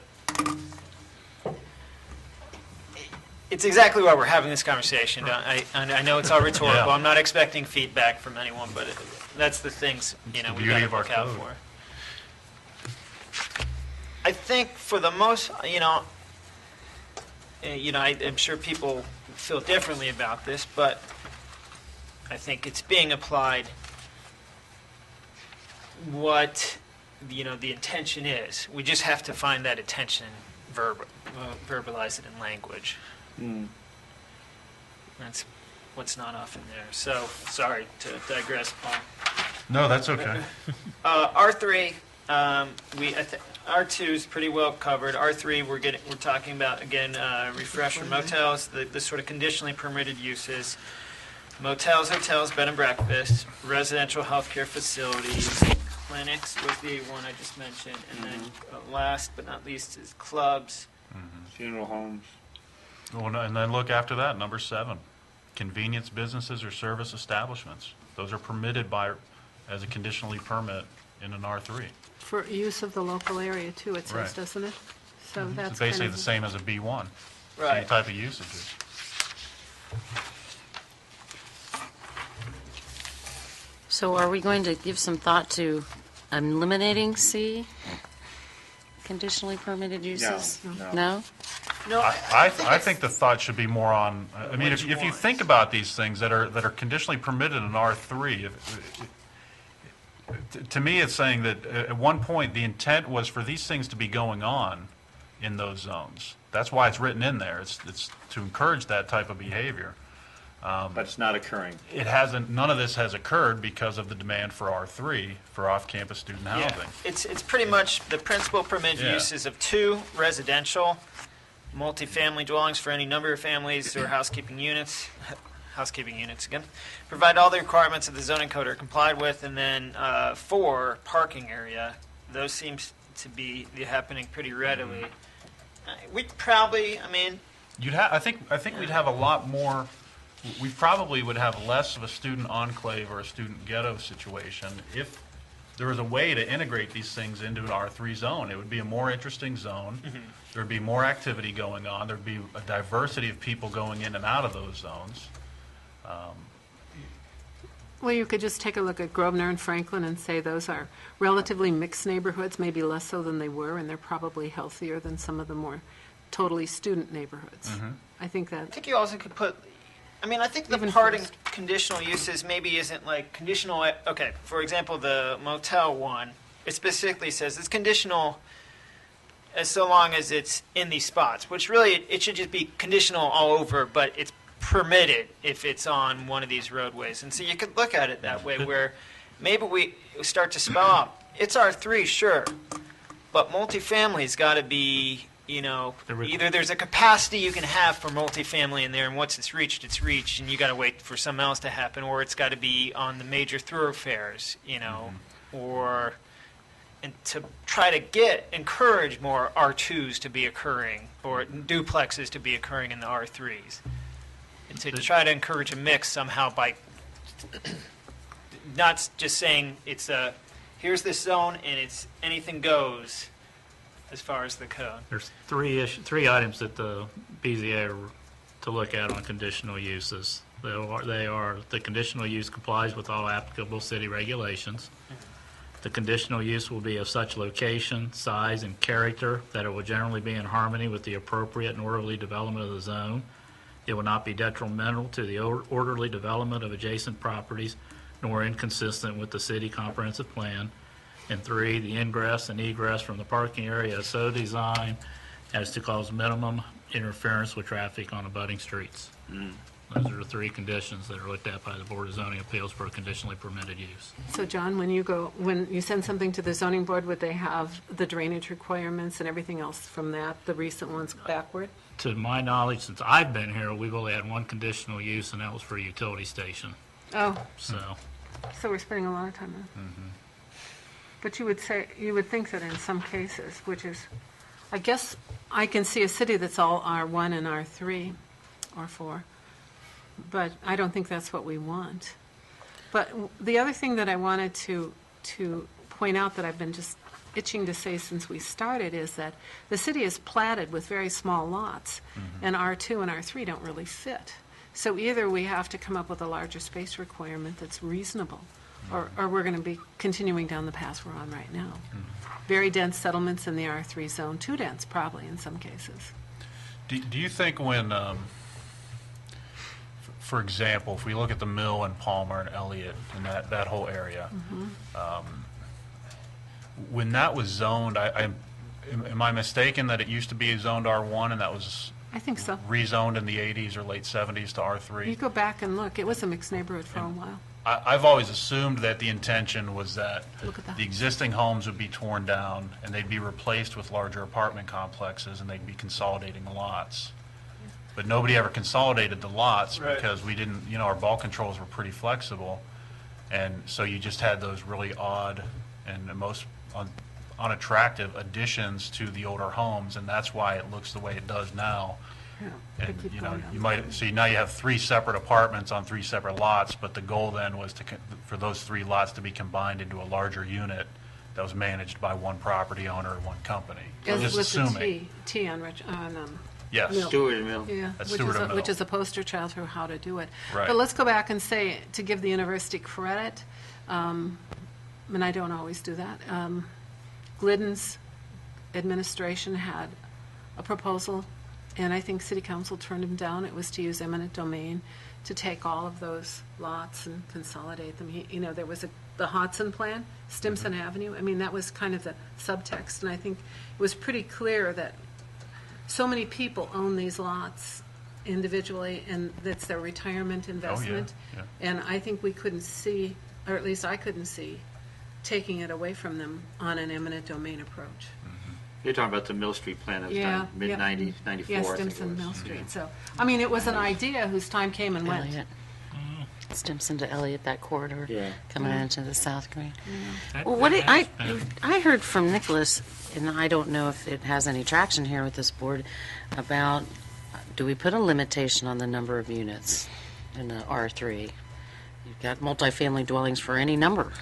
it's exactly why we're having this conversation. I know it's all rhetorical. Yeah. I'm not expecting feedback from anyone, but that's the things, you know, the we beauty got to of our look out code. for. I think for the most, you know, I'm sure people feel differently about this, but I think it's being applied what, you know, the intention is. We just have to find that intention, verbalize it in language. That's what's not often there. So, sorry to digress, Paul. No, that's okay. R3, R2 is pretty well covered. R3, we're talking about, again, refresher motels, the sort of conditionally permitted uses. Motels, hotels, bed and breakfast, residential healthcare facilities, clinics was the one I just mentioned, and then last but not least is clubs. Funeral homes. Well, and then look after that, number 7, convenience businesses or service establishments. Those are permitted as a conditionally permit in an R3. For use of the local area too, it says, Right. doesn't it? So that's It's basically kind the of, same as a B1. Same Right. type of usages. So are we going to give some thought to eliminating C, conditionally permitted uses? No. No? No, I think the thought should be more on, I mean, if you ones? think about these things that are conditionally permitted in R3, to me, it's saying that at one point, the intent was for these things to be going on in those zones. That's why it's written in there. It's to encourage that type of behavior. But it's not occurring. It hasn't, none of this has occurred because of the demand for R3, for off-campus student yeah, housing. it's pretty much the principal permitted Yeah. uses of 2, residential, multifamily dwellings for any number of families or housekeeping units again, provide all the requirements of the zoning code are complied with, and then 4, parking area. Those seems to be happening pretty readily. We'd probably, I mean, I think we'd have a lot more. We probably would have less of a student enclave or a student ghetto situation if there was a way to integrate these things into an R3 zone. It would be a more interesting zone. There would be more activity going on. There'd be a diversity of people going in and out of those zones. well, you could just take a look at Grosvenor and Franklin and say those are relatively mixed neighborhoods, maybe less so than they were, and they're probably healthier than some of the more totally student neighborhoods. I think I that, think you also could put, I mean, I think the Even part in first. conditional uses maybe isn't like conditional, okay, for example, the motel one, it specifically says it's conditional as so long as it's in these spots, which really, it should just be conditional all over, but it's permitted if it's on one of these roadways. And so you could look at it that way, where maybe we start to spell out, it's R3, sure, but multifamily's got to be, you know, either there's a capacity you can have for multifamily in there, and once it's reached, and you got to wait for something else to happen, or it's got to be on the major thoroughfares, you know, or, and to try to encourage more R2s to be occurring, or duplexes to be occurring in the R3s. And to try to encourage a mix somehow by not just saying here's this zone and it's anything goes as far as the code. There's three items that the BZA are to look at on conditional uses. They are the conditional use complies with all applicable city regulations. The conditional use will be of such location, size, and character that it will generally be in harmony with the appropriate and orderly development of the zone. It will not be detrimental to the orderly development of adjacent properties, nor inconsistent with the city comprehensive plan. And 3, the ingress and egress from the parking area is so designed as to cause minimum interference with traffic on abutting streets. Those are the 3 conditions that are looked at by the Board of Zoning Appeals for a conditionally permitted use. so John, when you send something to the zoning board, would they have the drainage requirements and everything else from that, the recent ones backward? To my knowledge, since I've been here, we've only had one conditional use, and that was for a utility station. Oh, So, so we're spending a lot of time on it. But you would think that in some cases, which is, I guess, I can see a city that's all R1 and R3 or 4, but I don't think that's what we want. But the other thing that I wanted to point out that I've been just itching to say since we started is that the city is platted with very small lots, and R2 and R3 don't really fit. So either we have to come up with a larger space requirement that's reasonable, or we're going to be continuing down the path we're on right now. Very dense settlements in the R3 zone, too dense probably in some cases. Do you think when, for example, if we look at the Mill and Palmer and Elliott and that whole area, when that was zoned, am I mistaken that it used to be zoned R1 and that was I think so. rezoned in the 80s or late 70s to R3? You go back and look, it was a mixed neighborhood for a while. I've always assumed that the intention was that Look at that. the existing homes would be torn down and they'd be replaced with larger apartment complexes and they'd be consolidating the lots. But nobody ever consolidated the lots Right. because we didn't, our bulk controls were pretty flexible. And so you just had those really odd and most unattractive additions to the older homes, and that's why it looks the way it does now. Yeah, And, they keep going down. you might, see, now you have 3 separate apartments on 3 separate lots, but the goal then was for those 3 lots to be combined into a larger unit that was managed by one property owner or one company. I'm As just with assuming. the T on Yes. Mill. Stewart and Mill. Yeah, That's which Stewart is, and which Mill. is a poster child for how to do it. Right. But let's go back and say, to give the university credit, and I don't always do that, Glidden's administration had a proposal, and I think city council turned him down. It was to use eminent domain to take all of those lots and consolidate them. There was the Hodson plan, Stimson Avenue. I mean, that was kind of the subtext, and I think it was pretty clear that so many people own these lots individually, and that's their retirement investment. yeah. And I think we couldn't see, or at least I couldn't see, taking it away from them on an eminent domain approach. You're talking about the Mill Street plan that was Yeah, done mid-90s, yeah. 94, Yeah, I think it Stimson was. Mill Street. So, I mean, it was an idea whose time came and went. Elliott. Stimson to Elliott, that corridor Yeah. coming into the South Green. That- Well, what that I has been- I heard from Nicholas, and I don't know if it has any traction here with this board, about do we put a limitation on the number of units in the R3? You've got multifamily dwellings for any number.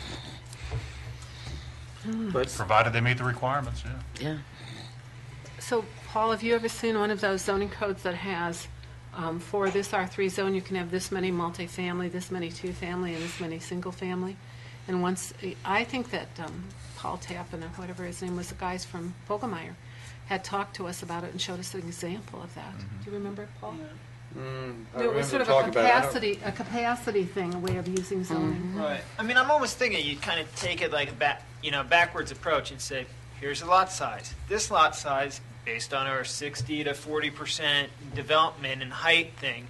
But Provided they meet the requirements, yeah. Yeah. So, Paul, have you ever seen one of those zoning codes that has, for this R3 zone, you can have this many multifamily, this many two-family, and this many single-family? And once, I think that Paul Tappan, or whatever his name was, the guys from Fogelmeyer, had talked to us about it and showed us an example of that. Do you remember, Paul? It was sort of a capacity thing, a way of using zoning. Right. I mean, I'm almost thinking you'd kind of take it like a backwards approach and say, here's the lot size. This lot size, based on our 60 to 40% development and height thing,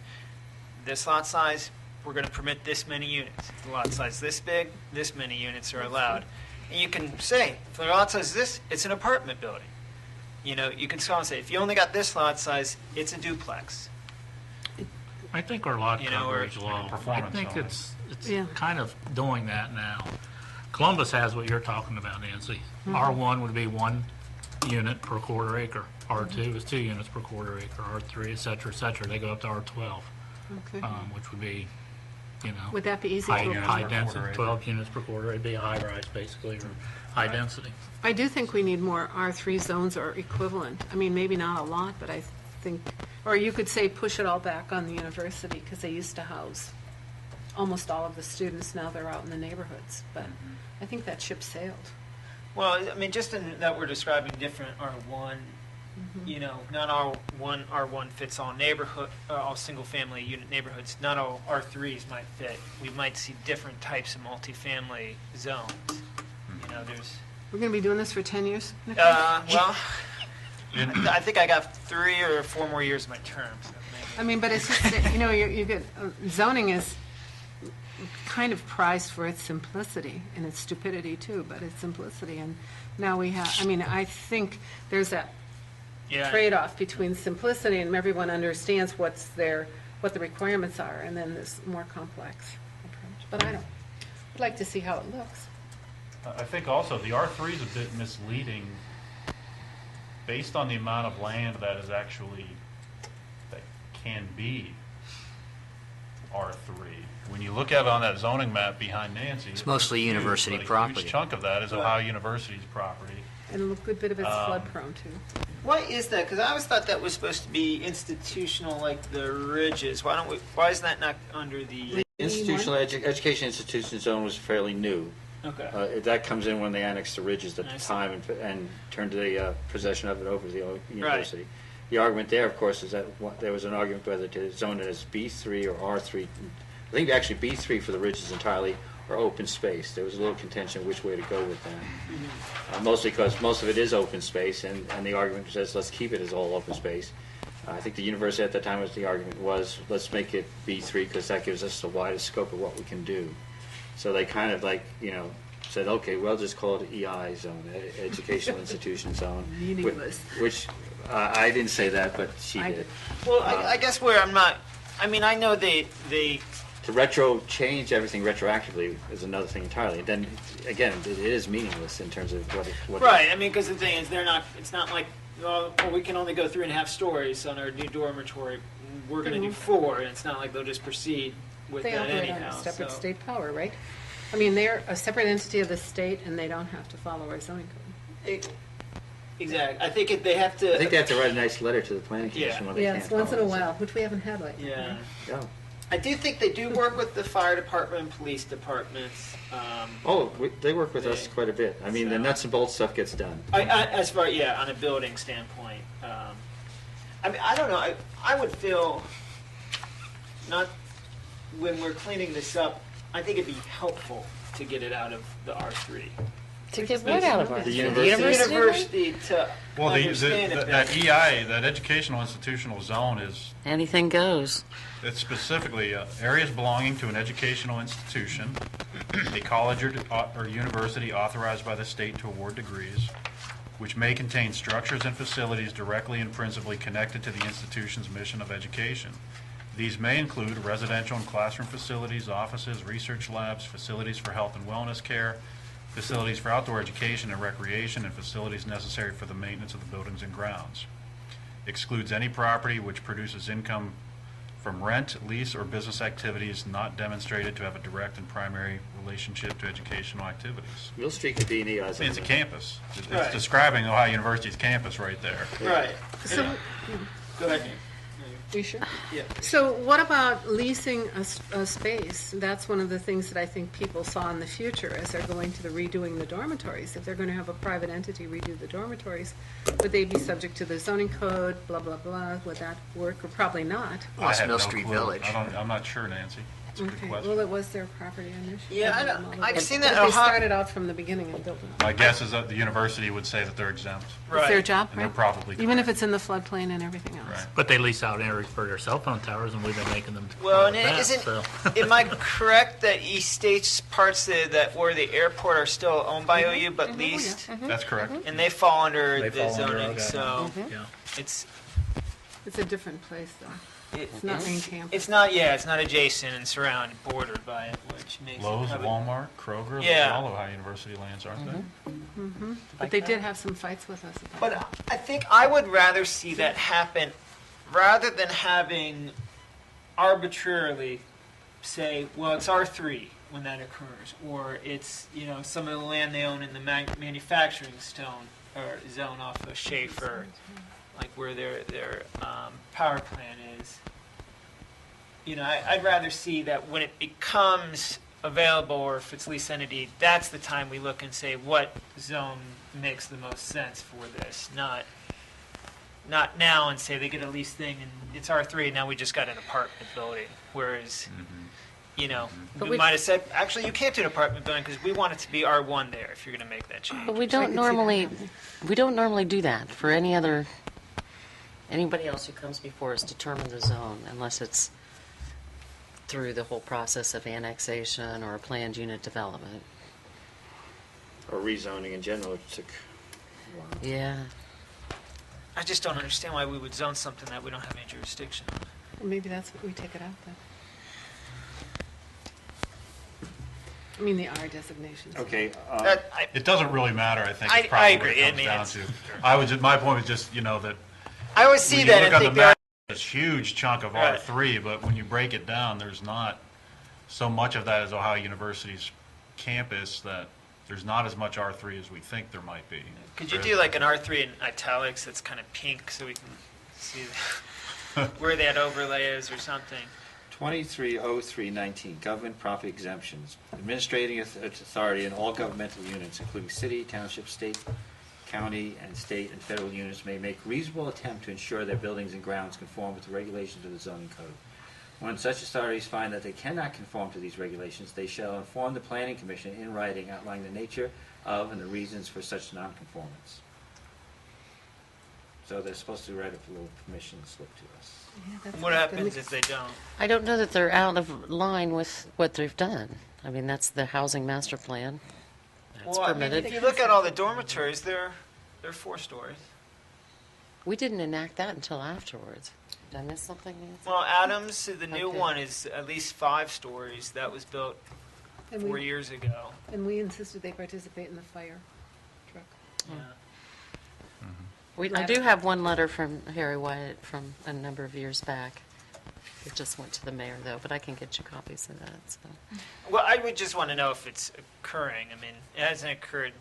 this lot size, we're going to permit this many units. If the lot size this big, this many units are allowed. And you can say, if the lot size is this, it's an apartment building. You can go and say, if you only got this lot size, it's a duplex. I think our lot You know, or- coverage law, I performance think zoning. it's Yeah. kind of doing that now. Columbus has what you're talking about, Nancy. R1 would be 1 unit per quarter acre. R2 is 2 units per quarter acre. R3, et cetera, et cetera. They go up to R12, Okay. which would be, Would that be easy high, to units high per density, quarter acre. 12 units per quarter. It'd be a high rise, basically, or high density. I do think we need more R3 zones or equivalent. I mean, maybe not a lot, but I think, or you could say push it all back on the university, because they used to house almost all of the students. Now they're out in the neighborhoods. But I think that ship sailed. Well, I mean, just in that we're describing different R1, not all one R1 fits all neighborhood, all single-family unit neighborhoods. Not all R3s might fit. We might see different types of multifamily zones. There's, We're going to be doing this for 10 years? Nick? well, I think I got 3 or 4 more years of my term. So maybe. I mean, but it's just, that, you get, zoning is kind of prized for its simplicity and its stupidity too, but its simplicity. And now we have, I think there's that Yeah. trade-off between simplicity and everyone understands what the requirements are, and then this more complex approach. But I'd like to see how it looks. I think also the R3 is a bit misleading based on the amount of land that can be R3. When you look at it on that zoning map behind Nancy, it's mostly huge, university but property. A huge chunk of that is Ohio University's property. And a good bit of it's flood-prone too. Why is that? Because I always thought that was supposed to be institutional, like the ridges. Why is that not under the? institutional education institution zone was fairly new. Okay. That comes in when they annexed the ridges at I the see. time and turned the possession of it over to the university. The argument there, of course, is that there was an argument whether to zone it as B3 or R3. I think actually B3 for the ridges entirely, or open space. There was a little contention which way to go with that. Mostly because most of it is open space, and the argument says let's keep it as all open space. I think the university at that time the argument was let's make it B3 because that gives us the widest scope of what we can do. So they kind of like, said, okay, we'll just call it EI zone, educational institution zone. Meaningless. Which, I didn't say that, but she I did. did. Well, I guess where I'm not, I mean, I know they To change everything retroactively is another thing entirely. Then, again, it is meaningless in terms of what. right. I mean, because the thing is, it's not like, well, we can only go 3.5 stories on our new dormitory. We're going to do 4, and it's not like they'll just proceed with They that operate anyhow. on a separate so- state power, right? I mean, they're a separate entity of the state, and they don't have to follow our zoning code. Exactly. I think they have to. I think they have to write a nice letter to the planning commission Yeah. when they can't. Yes, once in a follow this. while, which we haven't had lately. Yeah. Yeah. I do think they do work with the fire department and police departments. Oh, they work with us They- quite a bit. I mean, the so- nuts and bolts stuff gets done. As far, on a building standpoint. I mean, I don't know. I would feel not when we're cleaning this up. I think it'd be helpful to get it out of the R3. To get what out of our? The The university. university to Well, understand it that better. EI, that educational institutional zone is, Anything goes. it's specifically areas belonging to an educational institution, a college or university authorized by the state to award degrees, which may contain structures and facilities directly and principally connected to the institution's mission of education. These may include residential and classroom facilities, offices, research labs, facilities for health and wellness care, facilities for outdoor education and recreation, and facilities necessary for the maintenance of the buildings and grounds. Excludes any property which produces income from rent, lease, or business activities not demonstrated to have a direct and primary relationship to educational activities. Mill Street could be an EI I mean, zone. it's a campus. It's Right. describing Ohio University's campus right there. Right. So, Go ahead. you sure? Yeah. So what about leasing a space? That's one of the things that I think people saw in the future as they're going to the redoing the dormitories. If they're going to have a private entity redo the dormitories, would they be subject to the zoning code, blah, blah, blah? Would that work, or probably not? I have Mill no Street clue. Village. I'm not sure, Nancy. It's a good Okay, question. well, it was their property initially. Yeah, I've seen that. But they Ohio- started out from the beginning and built it up. My guess is that the university would say that they're exempt, It's their Right. job, and they're right? probably Even if correct. it's in the floodplain and everything else. Right. But they lease out areas for their cell phone towers, and we've been making them. Well, comply and with isn't that, so. am I correct that East State's parts that were the airport are still owned by OU but leased, That's correct. and they fall under They the fall under, zoning? okay. So Yeah. it's It's a different place, though. It's not main campus. it's not it's not adjacent and surrounded, bordered by it, which makes Lowe's, it probably, Walmart, Kroger, Yeah. they're all Ohio University lands, aren't they? But they did have some fights with us about But I think I would rather see that happen rather than having arbitrarily say, well, it's R3 when that occurs, or it's some of the land they own in the manufacturing zone off of Schaefer, like where their power plant is. I'd rather see that when it becomes available, or if it's lease entity, that's the time we look and say what zone makes the most sense for this, not now and say they get a lease thing and it's R3 and now we just got an apartment building, whereas But we we- might have said actually you can't do an apartment building because we want it to be R1 there if you're going to make that change. But we I don't could see that normally, happening. we don't normally do that for anybody else who comes before us determine the zone unless it's through the whole process of annexation or a planned unit development. Or rezoning in general, it took a while. Yeah. I just don't understand why we would zone something that we don't have any jurisdiction on. Well, maybe that's what we take it out then. I mean, the R designations. Okay, It doesn't really matter, I think, I is probably agree. what it I comes mean, down it's- to. My point was just, that I always see when you that look and on the think map, this huge chunk of Right. R3, but when you break it down, there's not so much of that as Ohio University's campus that there's not as much R3 as we think there might be. could you do like an R3 in italics that's kind of pink so we can see where that overlay is or something? 230319, government property exemptions. Administrating authority in all governmental units, including city, township, state, county, and state and federal units, may make reasonable attempt to ensure their buildings and grounds conform with the regulations of the zoning code. When such authorities find that they cannot conform to these regulations, they shall inform the planning commission in writing outlining the nature of and the reasons for such nonconformance. So they're supposed to write a little permission slip to us. Yeah, that's What good. happens if they don't? I don't know that they're out of line with what they've done. I mean, that's the housing master plan. That's Well, I mean, permitted. if you look at all the dormitories, they're 4 stories. We didn't enact that until afterwards. Did I miss something, Nancy? Well, Adams, the new Okay. one is at least 5 stories. That was built And 4 we, years ago. and we insisted they participate in the fire truck. I do have one letter from Harry Wyatt from a number of years back. It just went to the mayor, though, but I can get you copies of that, so. Well, I would just want to know if it's occurring. I mean, it hasn't occurred.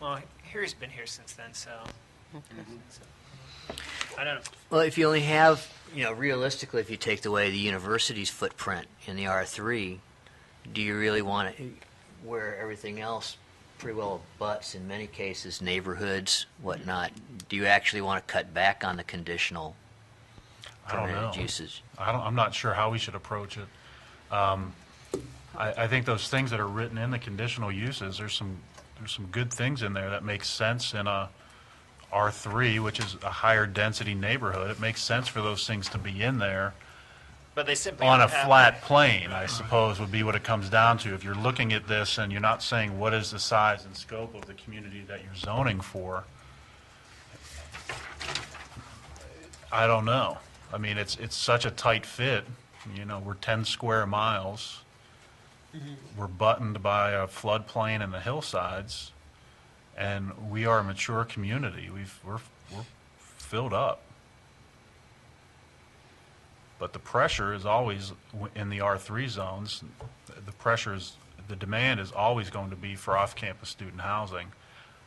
Well, Harry's been here since then, so. I don't know. Well, if you only have, realistically, if you take away the university's footprint in the R3, do you really want to, where everything else pretty well abuts, in many cases, neighborhoods, whatnot, do you actually want to cut back on the conditional I don't know. permitted uses? I'm not sure how we should approach it. I think those things that are written in the conditional uses, there's some good things in there that make sense in a R3, which is a higher density neighborhood. It makes sense for those things to be in there. But they simply On a don't have flat plane, I suppose, would be what it comes down to. If you're looking at this and you're not saying what is the size and scope of the community that you're zoning for, I don't know. I mean, it's such a tight fit. We're 10 square miles. We're buttoned by a floodplain and the hillsides, and we are a mature community. We're filled up. But the pressure is always in the R3 zones. The demand is always going to be for off-campus student housing.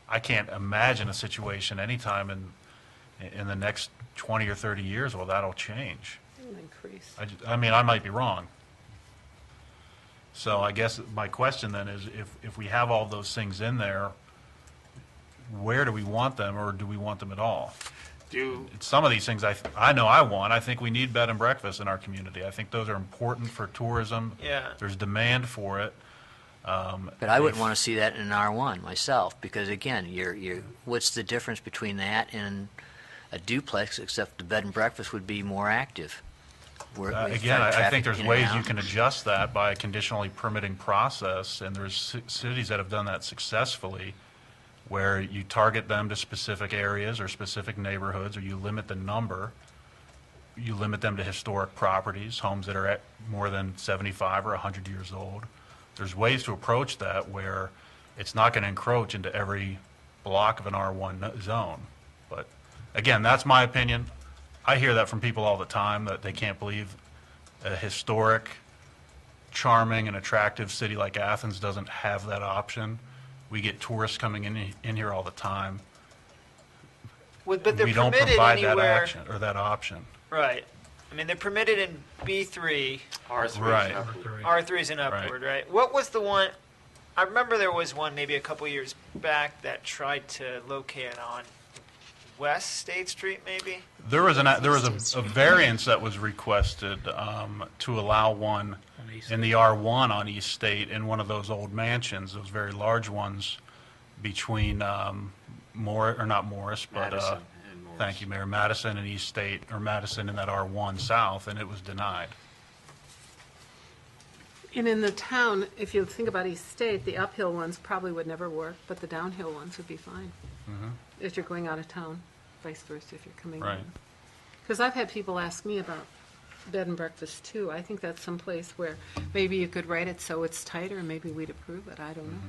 I can't imagine a situation anytime in the next 20 or 30 years where that'll change. It'll increase. I mean, I might be wrong. So I guess my question then is, if we have all those things in there, where do we want them, or do we want them at all? Some of these things I know I want. I think we need bed and breakfast in our community. I think those are important for tourism. Yeah. There's demand for it. But I wouldn't want to see that in an R1 myself, because again, what's the difference between that and a duplex, except the bed and breakfast would be more active? Again, I think there's in and ways out. you can adjust that by a conditionally permitting process, and there's cities that have done that successfully, where you target them to specific areas or specific neighborhoods, or you limit the number. You limit them to historic properties, homes that are at more than 75 or 100 years old. There's ways to approach that where it's not going to encroach into every block of an R1 zone. But again, that's my opinion. I hear that from people all the time, that they can't believe a historic, charming, and attractive city like Athens doesn't have that option. We get tourists coming in here all the time. But they're We don't permitted provide that anywhere. action or that option. Right. I mean, they're permitted in B3, R3 Right. is upward. R3s and upward, right? What was the one? I remember there was one maybe a couple years back that tried to locate it on West State Street, maybe? There was a variance that was requested to allow one in the R1 on East State in one of those old mansions, those very large ones between not Morris, but Madison and Morris. thank you, Mayor, Madison and East State, or Madison in that R1 South, and it was denied. And in the town, if you think about East State, the uphill ones probably would never work, but the downhill ones would be fine. If you're going out of town, vice versa if you're coming Right. in. Because I've had people ask me about bed and breakfast too. I think that's someplace where maybe you could write it so it's tighter and maybe we'd approve it. I don't know.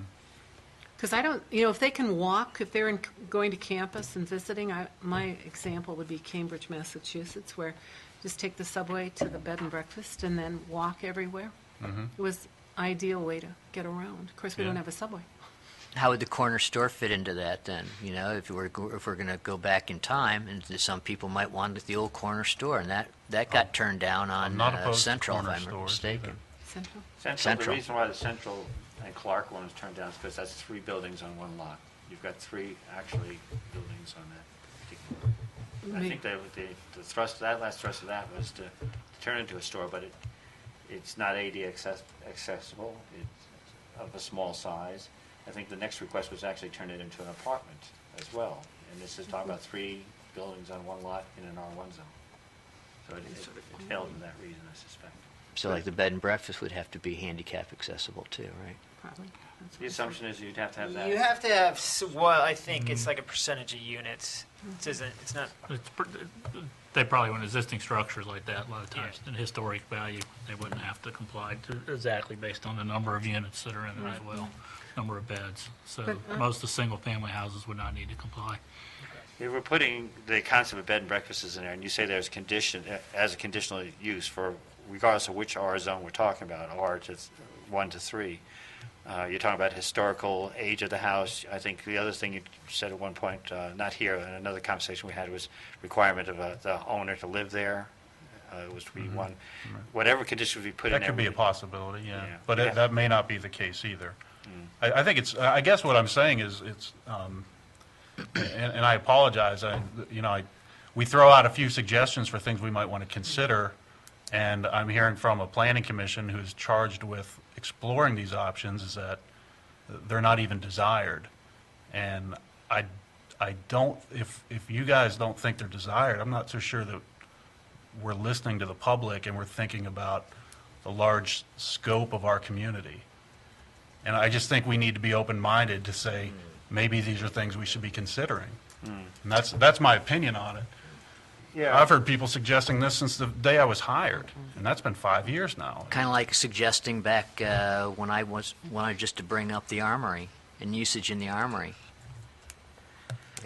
Because I don't, if they can walk, if they're going to campus and visiting, my example would be Cambridge, Massachusetts, where just take the subway to the bed and breakfast and then walk everywhere. It was ideal way to get around. Of course, we Yeah. don't have a subway. How would the corner store fit into that then? If we're going to go back in time, and some people might want the old corner store, and that got turned down on not opposed to Central, if corner I'm not stores mistaken. Central. The Central. reason why the Central and Clark one was turned down is because that's 3 buildings on one lot. You've got 3 actually buildings on that particular. I think the thrust of that, last thrust of that was to turn it into a store, but it's not AD accessible. It's of a small size. I think the next request was actually turn it into an apartment as well. And this is talking about 3 buildings on one lot in an R1 zone. So it failed in that reason, I suspect. So like the bed and breakfast would have to be handicap accessible too, right? Probably. The assumption is you'd have to have that. You have to have, well, I think it's like a percentage of units. It's not, They probably, when existing structures like that, a lot of times, in historic value, they wouldn't have to comply to exactly based on the number of units that are in it as well, number of beds. So most of the single-family houses would not need to comply. If we're putting the concept of bed and breakfasts in there, and you say there's as a conditional use for, regardless of which R zone we're talking about, R to 1 to 3, you're talking about historical age of the house. I think the other thing you said at one point, not here, in another conversation we had, was requirement of the owner to live there. Was to be one. Whatever condition we put in That there. could be a possibility, yeah. Yeah. But Yeah. that may not be the case either. I think it's, I guess what I'm saying is, it's, and I apologize, we throw out a few suggestions for things we might want to consider, and I'm hearing from a planning commission who's charged with exploring these options is that they're not even desired. And I don't, if you guys don't think they're desired, I'm not so sure that we're listening to the public and we're thinking about the large scope of our community. And I just think we need to be open-minded to say, maybe these are things we should be considering. And that's my opinion on it. Yeah. I've heard people suggesting this since the day I was hired, and that's been 5 years now. Kind of like suggesting back when I wanted just to bring up the armory and usage in the armory.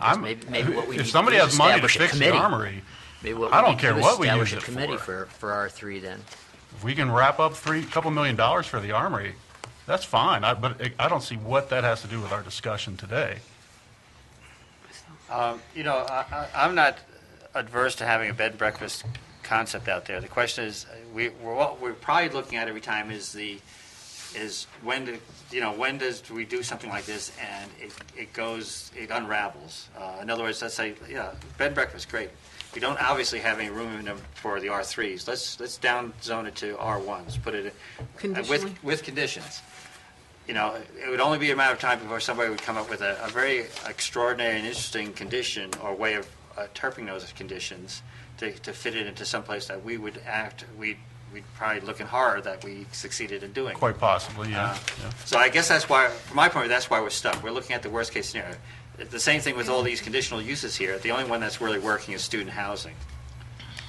I guess maybe what we need If somebody to do has is money to establish a fix the committee. armory, Maybe what I we don't need to care do is what we establish use a it committee for. for R3 then. if we can wrap up a couple $1 million for the armory, that's fine. But I don't see what that has to do with our discussion today. I'm not adverse to having a bed and breakfast concept out there. The question is, what we're probably looking at every time is when does we do something like this and it unravels. In other words, let's say, bed and breakfast, great. We don't obviously have any room in them for the R3s. Let's down zone it to R1s. Put it Conditionally? with conditions. It would only be a matter of time before somebody would come up with a very extraordinary and interesting condition or way of interpreting those conditions to fit it into some place that we'd probably looking hard that we succeeded in doing. Quite possibly, yeah. So I guess that's why, from my point of view, that's why we're stuck. We're looking at the worst case scenario. The same thing with all these conditional uses here. The only one that's really working is student housing,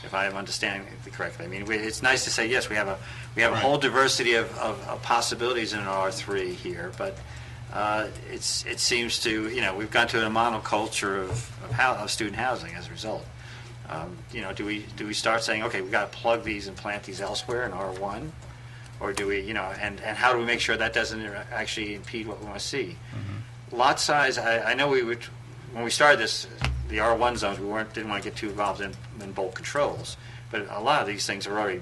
if I am understanding it correctly. I mean, it's nice to say, yes, we have a whole diversity of possibilities in an R3 here, but it seems to, we've gone to a monoculture of student housing as a result. Do we start saying, okay, we've got to plug these and plant these elsewhere in R1? Or do we, and how do we make sure that doesn't actually impede what we want to see? Lot size, I know when we started this, the R1 zones, we didn't want to get too involved in bulk controls. But a lot of these things are already,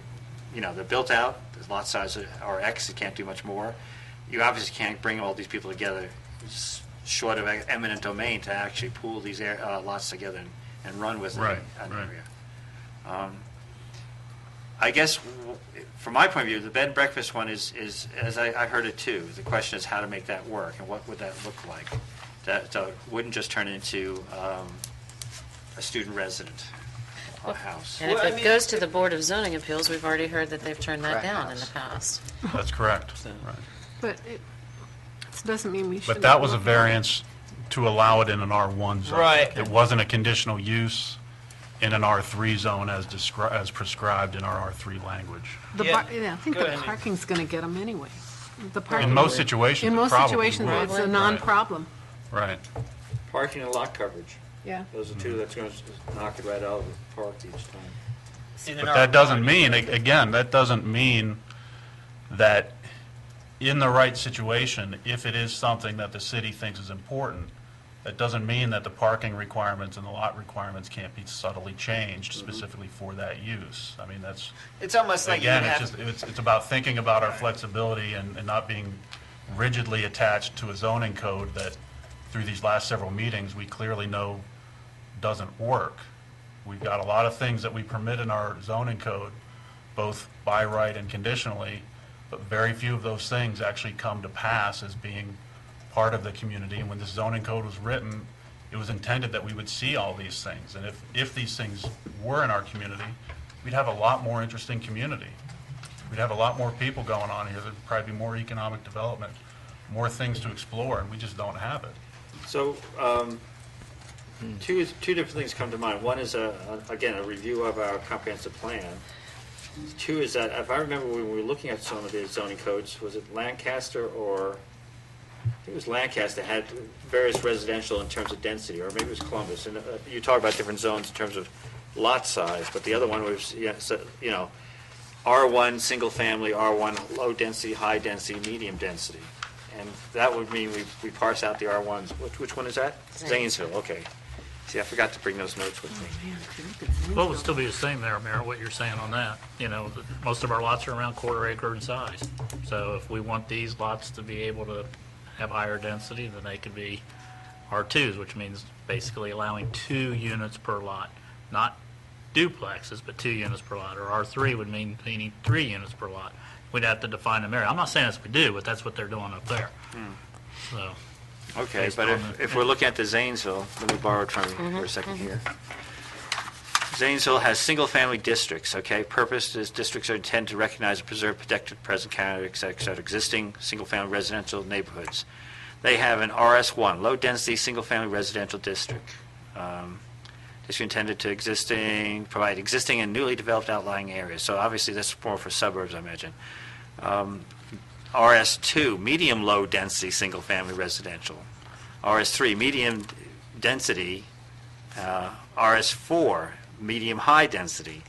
they're built out. The lot size are X, you can't do much more. You obviously can't bring all these people together short of eminent domain to actually pool these lots together and run with an area. I guess, from my point of view, the bed and breakfast one is as I heard it too. The question is how to make that work and what would that look like. That wouldn't just turn into a student resident house. And if it goes to the Board of Zoning Appeals, we've already heard that they've turned that Correct. down in the past. That's correct. Right. But it doesn't mean we should. But that was a variance to allow it in an R1 zone. Right. It wasn't a conditional use in an R3 zone as prescribed in our R3 language. I think Go the ahead. parking's going to get them anyway. The In parking, most situations, in it most probably situations, would. it's a Right. non-problem. Right. Parking and lot coverage. Yeah. Those are two that's going to knock it right out of the park each time. In an But that R1, doesn't mean, again, that doesn't mean that in the right situation, if it is something that the city thinks is important, that doesn't mean that the parking requirements and the lot requirements can't be subtly changed specifically for that use. I mean, that's, It's almost like you again, have. it's about thinking about our flexibility and not being rigidly attached to a zoning code that through these last several meetings, we clearly know doesn't work. We've got a lot of things that we permit in our zoning code, both by right and conditionally, but very few of those things actually come to pass as being part of the community. And when this zoning code was written, it was intended that we would see all these things. And if these things were in our community, we'd have a lot more interesting community. We'd have a lot more people going on here. There'd probably be more economic development, more things to explore, and we just don't have it. So, two different things come to mind. One is, again, a review of our comprehensive plan. Two is that, if I remember when we were looking at some of the zoning codes, was it Lancaster or, I think it was Lancaster, had various residential in terms of density, or maybe it was Columbus. And you talk about different zones in terms of lot size, but the other one was, R1 single family, R1 low density, high density, medium density. And that would mean we parse out the R1s. Which one is that? Zanesville, okay. See, I forgot to bring those notes with me. Well, it would still be the same there, Mayor, what you're saying on that. Most of our lots are around quarter acre in size. So if we want these lots to be able to have higher density, then they could be R2s, which means basically allowing 2 units per lot. Not duplexes, but 2 units per lot. Or R3 would mean they need 3 units per lot. We'd have to define them area. I'm not saying that's what we do, but that's what they're doing up there. So. Okay, Based but on if we're looking at the Zanesville, let me borrow it from you for a second here. Zanesville has single-family districts, okay? Purpose is districts are intended to recognize and preserve protected present county, et cetera, existing single-family residential neighborhoods. They have an RS1, low-density single-family residential district. District intended to provide existing and newly developed outlying areas. So obviously that's more for suburbs, I imagine. RS2, medium low density single family residential. RS3, medium density. RS4, medium high density.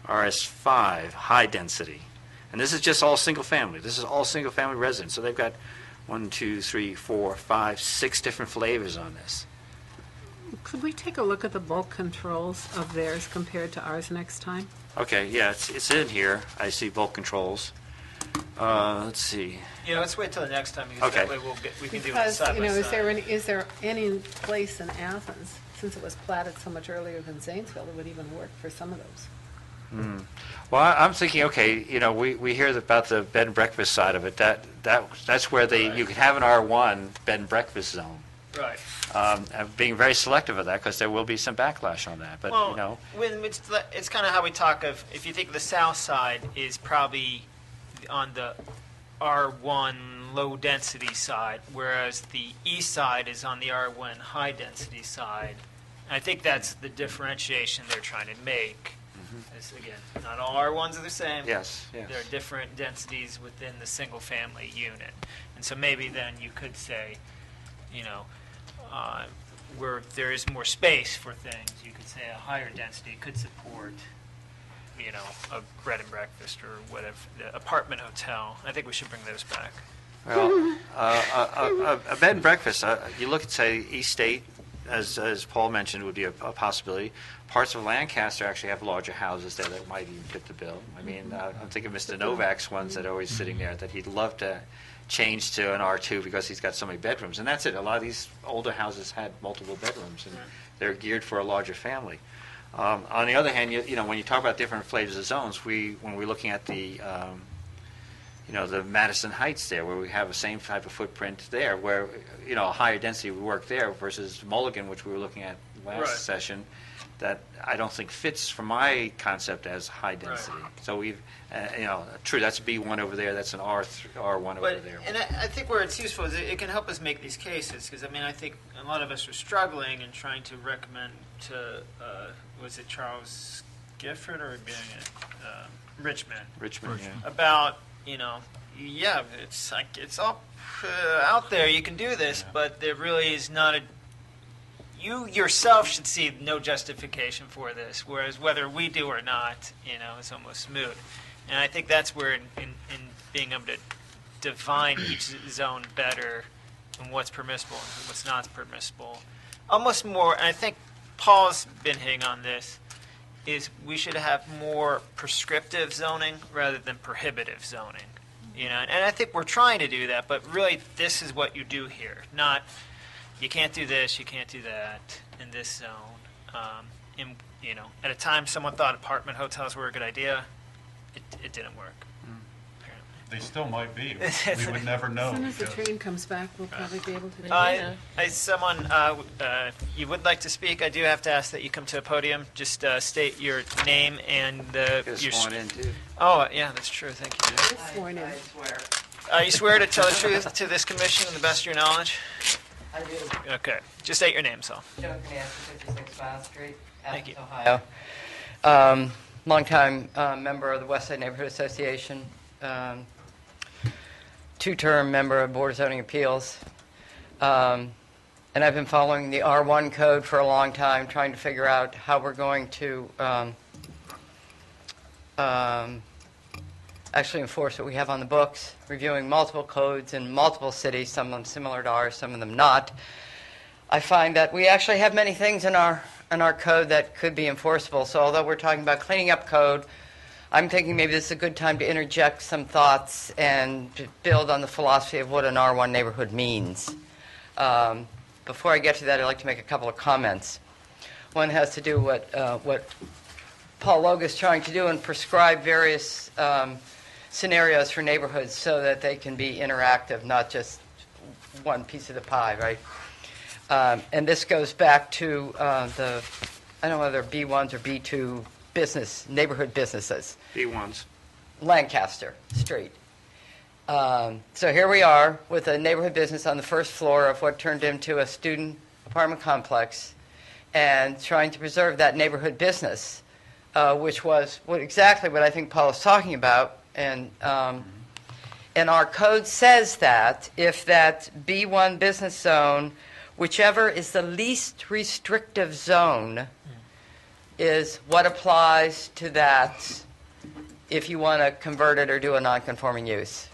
RS5, high density. And this is just all single family. This is all single family residents. So they've got 1, 2, 3, 4, 5, 6 different flavors on this. Could we take a look at the bulk controls of theirs compared to ours next time? Okay, yeah, it's in here. I see bulk controls. Let's see. Let's wait till the next time, because Okay. that way we can do it Because, side by is side. there any place in Athens, since it was platted so much earlier than Zanesville, that would even work for some of those? Well, I'm thinking, okay, we hear about the bed and breakfast side of it. That's where you could have an R1 bed and breakfast zone. Right. I'm being very selective of that because there will be some backlash on that. But Well, it's kind of how we talk of, if you think the south side is probably on the R1 low density side, whereas the east side is on the R1 high density side. I think that's the differentiation they're trying to make. Is, again, not all R1s are the same. yes. There are different densities within the single family unit. And so maybe then you could say, where there is more space for things, you could say a higher density could support, a bread and breakfast or whatever, the apartment hotel. I think we should bring those back. Well, a bed and breakfast. You look at, say, East State, as Paul mentioned, would be a possibility. Parts of Lancaster actually have larger houses there that might even fit the bill. I mean, I'm thinking of Mr. Novak's ones that are always sitting there that he'd love to change to an R2 because he's got so many bedrooms. And that's it. A lot of these older houses had multiple bedrooms, and they're geared for a larger family. On the other hand, when you talk about different flavors of zones, when we're looking at the the Madison Heights there, where we have the same type of footprint there, where a higher density would work there versus Mulligan, which we were looking at last session, that I don't think fits from my concept as high density. Right. So we've, true, that's a B1 over there, that's an R1 over there. And I think where it's useful is it can help us make these cases, because I think a lot of us are struggling and trying to recommend to, was it Charles Gifford or Richmond? Richmond, yeah. About, it's like, it's all out there, you can do this, but there really is not you yourself should see no justification for this, whereas whether we do or not, is almost moot. And I think that's where in being able to define each zone better and what's permissible and what's not permissible, almost more, and I think Paul's been hitting on this, is we should have more prescriptive zoning rather than prohibitive zoning. And I think we're trying to do that, but really this is what you do here, not you can't do this, you can't do that in this zone. At a time someone thought apartment hotels were a good idea, it didn't work. Apparently. They still might be. We would never know. As soon as the because- train comes back, we'll probably be able to do Someone, you would like to speak, I do have to ask that you come to a podium. Just state your name and your... in, too. Oh, yeah, that's true, thank you. that. Sworn in. You swear to tell the truth to this commission to the best of your knowledge? I do. Okay, just state your name, so. Joe Canasta, 56 Mile Street, Thank Athens, you. Ohio. Longtime member of the West Side Neighborhood Association, two-term member of Board of Zoning Appeals. And I've been following the R1 code for a long time, trying to figure out how we're going to actually enforce what we have on the books, reviewing multiple codes in multiple cities, some of them similar to ours, some of them not. I find that we actually have many things in our code that could be enforceable. So although we're talking about cleaning up code, I'm thinking maybe this is a good time to interject some thoughts and to build on the philosophy of what an R1 neighborhood means. Before I get to that, I'd like to make a couple of comments. One has to do with what Paul Logue is trying to do and prescribe various scenarios for neighborhoods so that they can be interactive, not just one piece of the pie, right? And this goes back to I don't know whether they're B1s or B2 neighborhood businesses. B1s. Lancaster Street. So here we are with a neighborhood business on the first floor of what turned into a student apartment complex and trying to preserve that neighborhood business, which was exactly what I think Paul is talking about. And our code says that if that B1 business zone, whichever is the least restrictive zone, is what applies to that if you want to convert it or do a non-conforming use.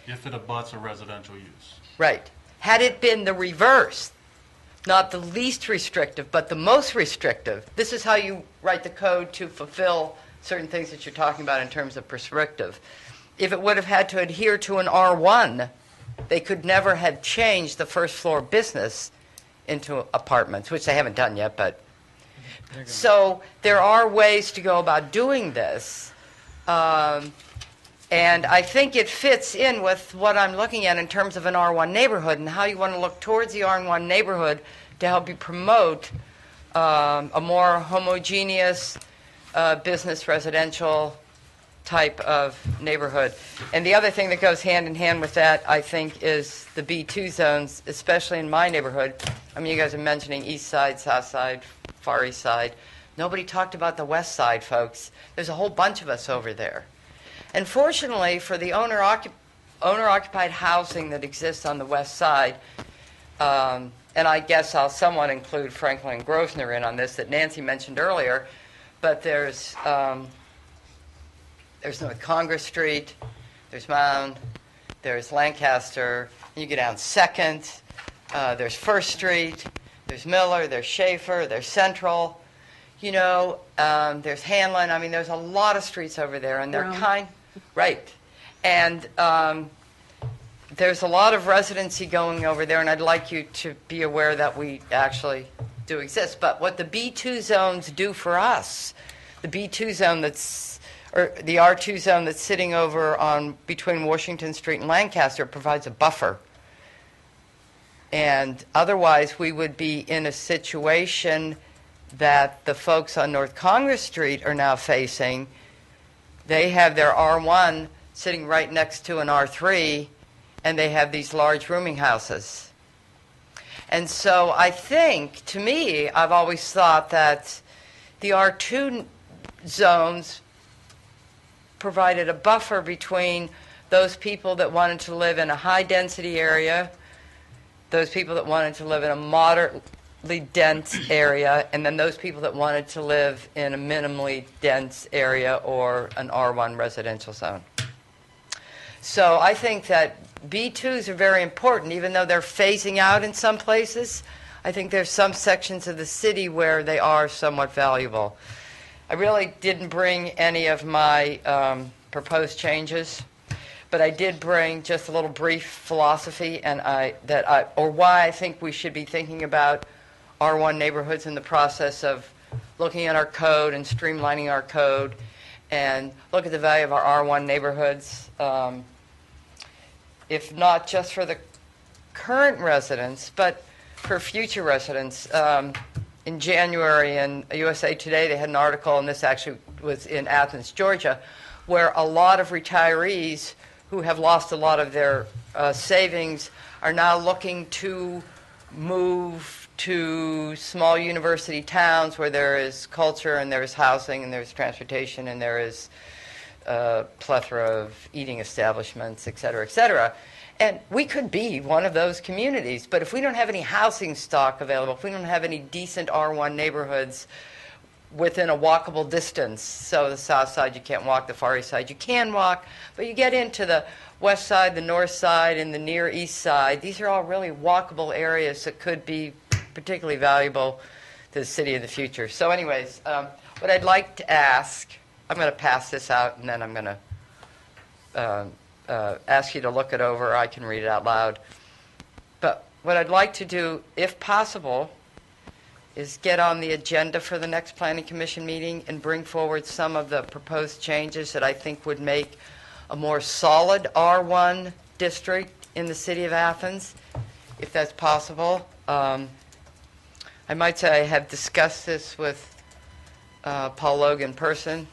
If it abuts a residential use. Right. Had it been the reverse, not the least restrictive, but the most restrictive, this is how you write the code to fulfill certain things that you're talking about in terms of prescriptive. If it would have had to adhere to an R1, they could never have changed the first floor business into apartments, which they haven't done yet, but... So there are ways to go about doing this. And I think it fits in with what I'm looking at in terms of an R1 neighborhood and how you want to look towards the R1 neighborhood to help you promote a more homogeneous business residential type of neighborhood. And the other thing that goes hand in hand with that, I think, is the B2 zones, especially in my neighborhood. I mean, you guys are mentioning east side, south side, far east side. Nobody talked about the west side, folks. There's a whole bunch of us over there. And fortunately, for the owner-occupied housing that exists on the west side, and I guess I'll somewhat include Franklin and Grosvenor in on this that Nancy mentioned earlier, but there's North Congress Street, there's Mound, there's Lancaster, and you get down 2nd, there's First Street, there's Miller, there's Schaefer, there's Central, you know, there's Hanlon. I mean, there's a lot of streets over there, and they're right. And there's a lot of residency going over there, and I'd like you to be aware that we actually do exist. But what the B2 zones do for us, the B2 zone or the R2 zone that's sitting over on between Washington Street and Lancaster provides a buffer. And otherwise, we would be in a situation that the folks on North Congress Street are now facing. They have their R1 sitting right next to an R3, and they have these large rooming houses. And so I think, to me, I've always thought that the R2 zones provided a buffer between those people that wanted to live in a high-density area, those people that wanted to live in a moderately dense area, and then those people that wanted to live in a minimally dense area or an R1 residential zone. So I think that B2s are very important, even though they're phasing out in some places. I think there's some sections of the city where they are somewhat valuable. I really didn't bring any of my proposed changes, but I did bring just a little brief philosophy and why I think we should be thinking about R1 neighborhoods in the process of looking at our code and streamlining our code and look at the value of our R1 neighborhoods if not just for the current residents, but for future residents. In January in USA Today, they had an article, and this actually was in Athens, Georgia, where a lot of retirees who have lost a lot of their savings are now looking to move to small university towns where there is culture and there is housing and there is transportation and there is a plethora of eating establishments, et cetera, et cetera. And we could be one of those communities, but if we don't have any housing stock available, if we don't have any decent R1 neighborhoods within a walkable distance, so the south side you can't walk, the far east side you can walk, but you get into the west side, the north side, and the near east side, these are all really walkable areas that could be particularly valuable to the city of the future. So anyways, what I'd like to ask, I'm going to pass this out and then I'm going to ask you to look it over. I can read it out loud. But what I'd like to do, if possible, is get on the agenda for the next Planning Commission meeting and bring forward some of the proposed changes that I think would make a more solid R1 district in the city of Athens, if that's possible. I might say I have discussed this with Paul Logan in person.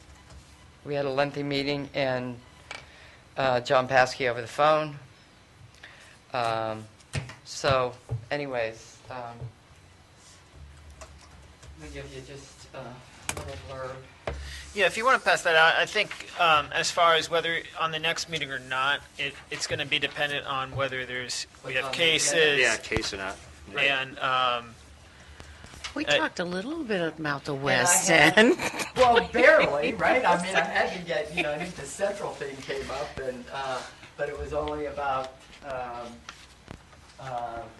We had a lengthy meeting, and John Paskey over the phone. So, anyways, let me give you just a little blurb. Yeah, if you want to pass that out, I think as far as whether on the next meeting or not, it's going to be dependent on whether we What's have on the cases. Yeah, case or not. And We talked a little bit about the And West I had- End. Well, barely, right? I mean, I had to get, I think the central thing came up, and but it was only about.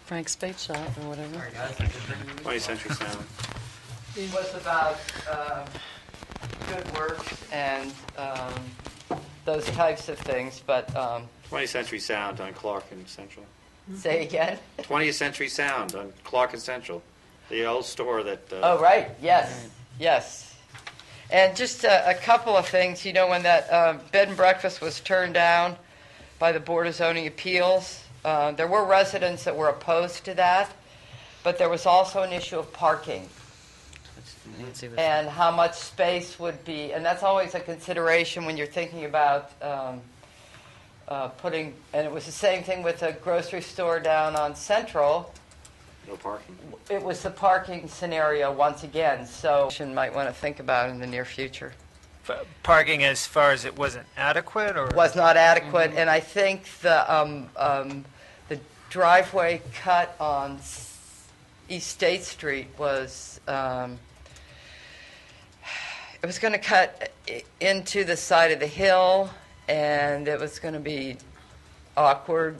Frank's Spade Shop or whatever. Sorry, guys. 20th Century Sound. It was about good works and those types of things, but 20th Century Sound on Clark and Central. say again. 20th Century Sound on Clark and Central. The old store that... Oh, right, yes, yes. And just a couple of things, when that bed and breakfast was turned down by the Board of Zoning Appeals, there were residents that were opposed to that, but there was also an issue of parking Nancy was- and how much space would be, and that's always a consideration when you're thinking about putting, and it was the same thing with a grocery store down on Central. No parking. It was the parking scenario once again, so you might want to think about in the near future. parking as far as it wasn't adequate, or? Was not adequate, and I think the driveway cut on East State Street was, it was going to cut into the side of the hill, and it was going to be awkward.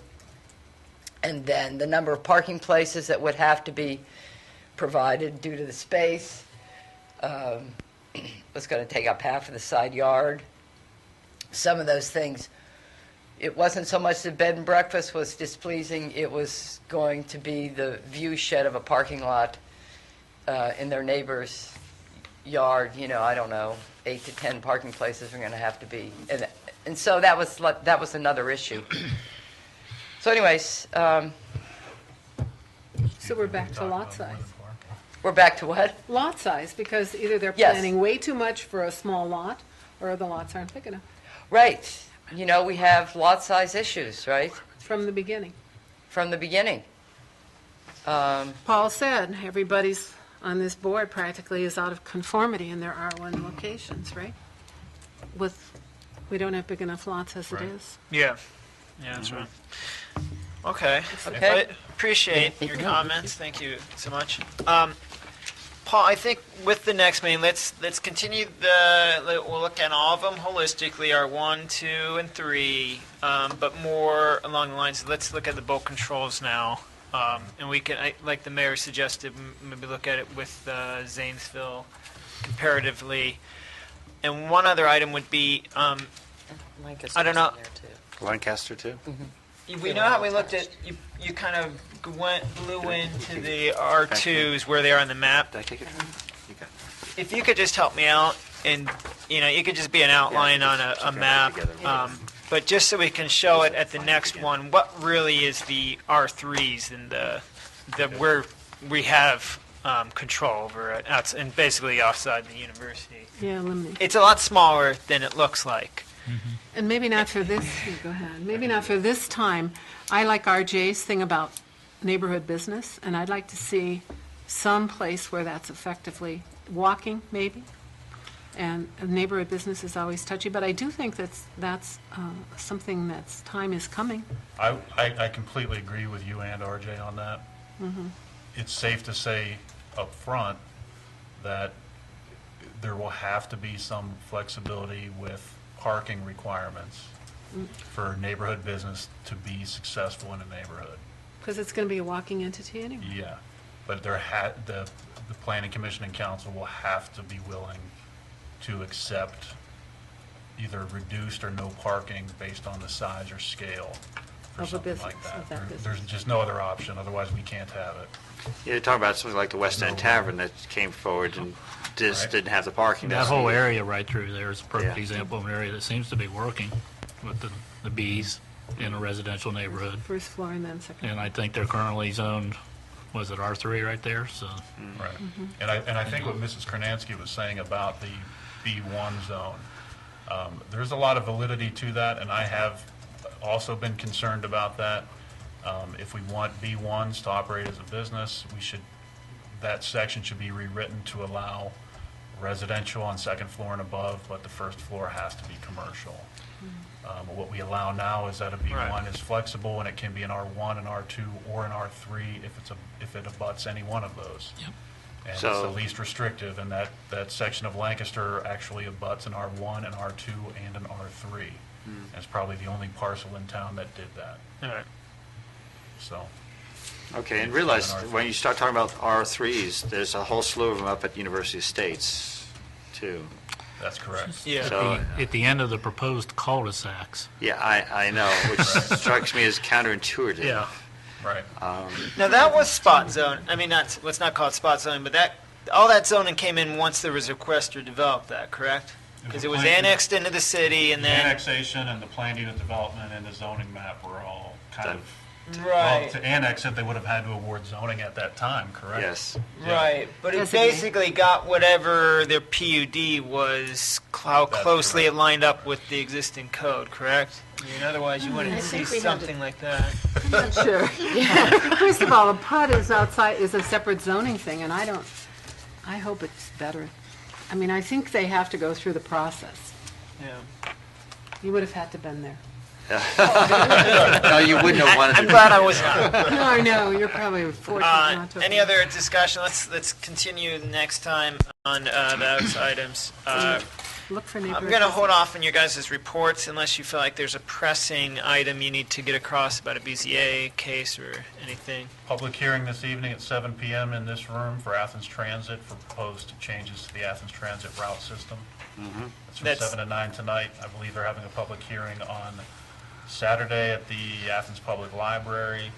And then the number of parking places that would have to be provided due to the space was going to take up half of the side yard. Some of those things, it wasn't so much the bed and breakfast was displeasing, it was going to be the view shed of a parking lot in their neighbor's yard. I don't know, 8 to 10 parking places are going to have to be. And so that was another issue. So anyways, So we're back to lot size. we're back to what? Lot size, because either they're Yes. planning way too much for a small lot, or the lots aren't big enough Right. We have lot size issues, right? from the beginning. From the beginning. Paul said, everybody's on this board practically is out of conformity in their R1 locations, right? We don't have big enough lots as it is. Yeah, that's right. Okay. Okay. I appreciate your comments. Thank you so much. Paul, I think with the next meeting, let's continue we'll look at all of them holistically, our 1, 2, and 3, but more along the lines, let's look at the bulk controls now. And we can, like the mayor suggested, maybe look at it with Zanesville comparatively. And one other item would be, I don't know. Lancaster, too? We know how we looked at, you kind of blew into the R2s where they are on the map. Did I take it? You got it. If you could just help me out, and, you could just be an outline on a Together, map. together. but just so we can show it at the next one, what really is the R3s and the where we have control over it, and basically offside the university. Yeah, eliminate. It's a lot smaller than it looks like. And maybe not for this, go ahead, maybe not for this time. I like RJ's thing about neighborhood business, and I'd like to see some place where that's effectively walking, maybe. And neighborhood business is always touchy, but I do think that's something that's, time is coming. I completely agree with you and RJ on that. It's safe to say up front that there will have to be some flexibility with parking requirements for neighborhood business to be successful in a neighborhood. Because it's going to be a walking entity anyway. Yeah, but the Planning Commission and Council will have to be willing to accept either reduced or no parking based on the size or scale or Of a something business, like that. of that business. There's just no other option, otherwise we can't have it. You're talking about something like the West End No. Tavern that came forward and just Right. didn't have the parking. That whole area right through there is a perfect Yeah. example of an area that seems to be working with the bees in a residential neighborhood. First floor and then second. And I think they're currently zoned, was it R3 right there? So, Right. And I think what Mrs. Kernansky was saying about the B1 zone, there's a lot of validity to that, and I have also been concerned about that. If we want B1s to operate as a business, that section should be rewritten to allow residential on second floor and above, but the first floor has to be commercial. What we allow now is that a B1 Right. is flexible, and it can be an R1, an R2, or an R3 if it abuts any one of those. Yep. And it's So- the least restrictive, and that section of Lancaster actually abuts an R1, an R2, and an R3. And it's probably the only parcel in town that did that, All right. so. Okay, and realize Seven when you start talking about R3s, there's a whole slew of them up at University Estates, too. That's correct. Yeah. So- at the end of the proposed cul-de-sacs. Yeah, I know, which strikes me as counterintuitive. Yeah. Right. Now that was spot zone. I mean, let's not call it spot zone, but all that zoning came in once there was a request to develop that, correct? Because it was Plan- annexed into the city, and The then annexation and the planned unit development and the zoning map were all kind Done. of, right, well, to annex it, they would have had to award zoning at that time, correct? Yes. right. But it Designate. basically got whatever their PUD was, how That's closely correct. it lined up with the existing code, correct? I mean, otherwise you wouldn't see something like that. I'm not sure. First of all, a PUD is is a separate zoning thing, and I hope it's better. I mean, I think they have to go through the process. Yeah. You would have had to been there. No, you wouldn't have wanted I'm to. glad I was not. No, I know, you're probably fortunate not to. have Any been. other discussion? Let's continue next time on those items. Look for I'm neighborhood. going to hold off on your guys' reports unless you feel like there's a pressing item you need to get across about a BZA case or anything. Public hearing this evening at 7 PM in this room for Athens Transit for proposed changes to the Athens Transit route system. It's from That's- 7 to 9 tonight. I believe they're having a public hearing on Saturday at the Athens Public Library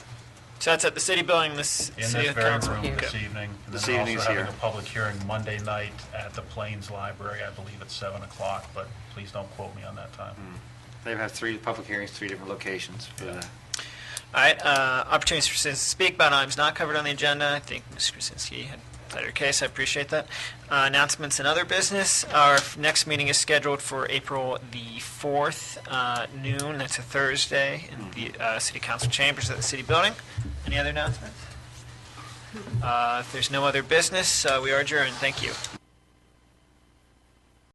So that's at the city building, in this this city very council. room this Okay. evening. And This then they're evening's also having here. a public hearing Monday night at the Plains Library, I believe at 7 o'clock, but please don't quote me on that time. They have 3 public hearings, 3 different locations for Yeah. the. All right, opportunities for citizens to speak about items not covered on the agenda. I think Ms. Krasinski had her case. I appreciate that. Announcements and other business. Our next meeting is scheduled for April the 4th, noon. That's a Thursday in the City Council chambers at the City Building. Any other announcements? If there's no other business, we are adjourned. Thank you.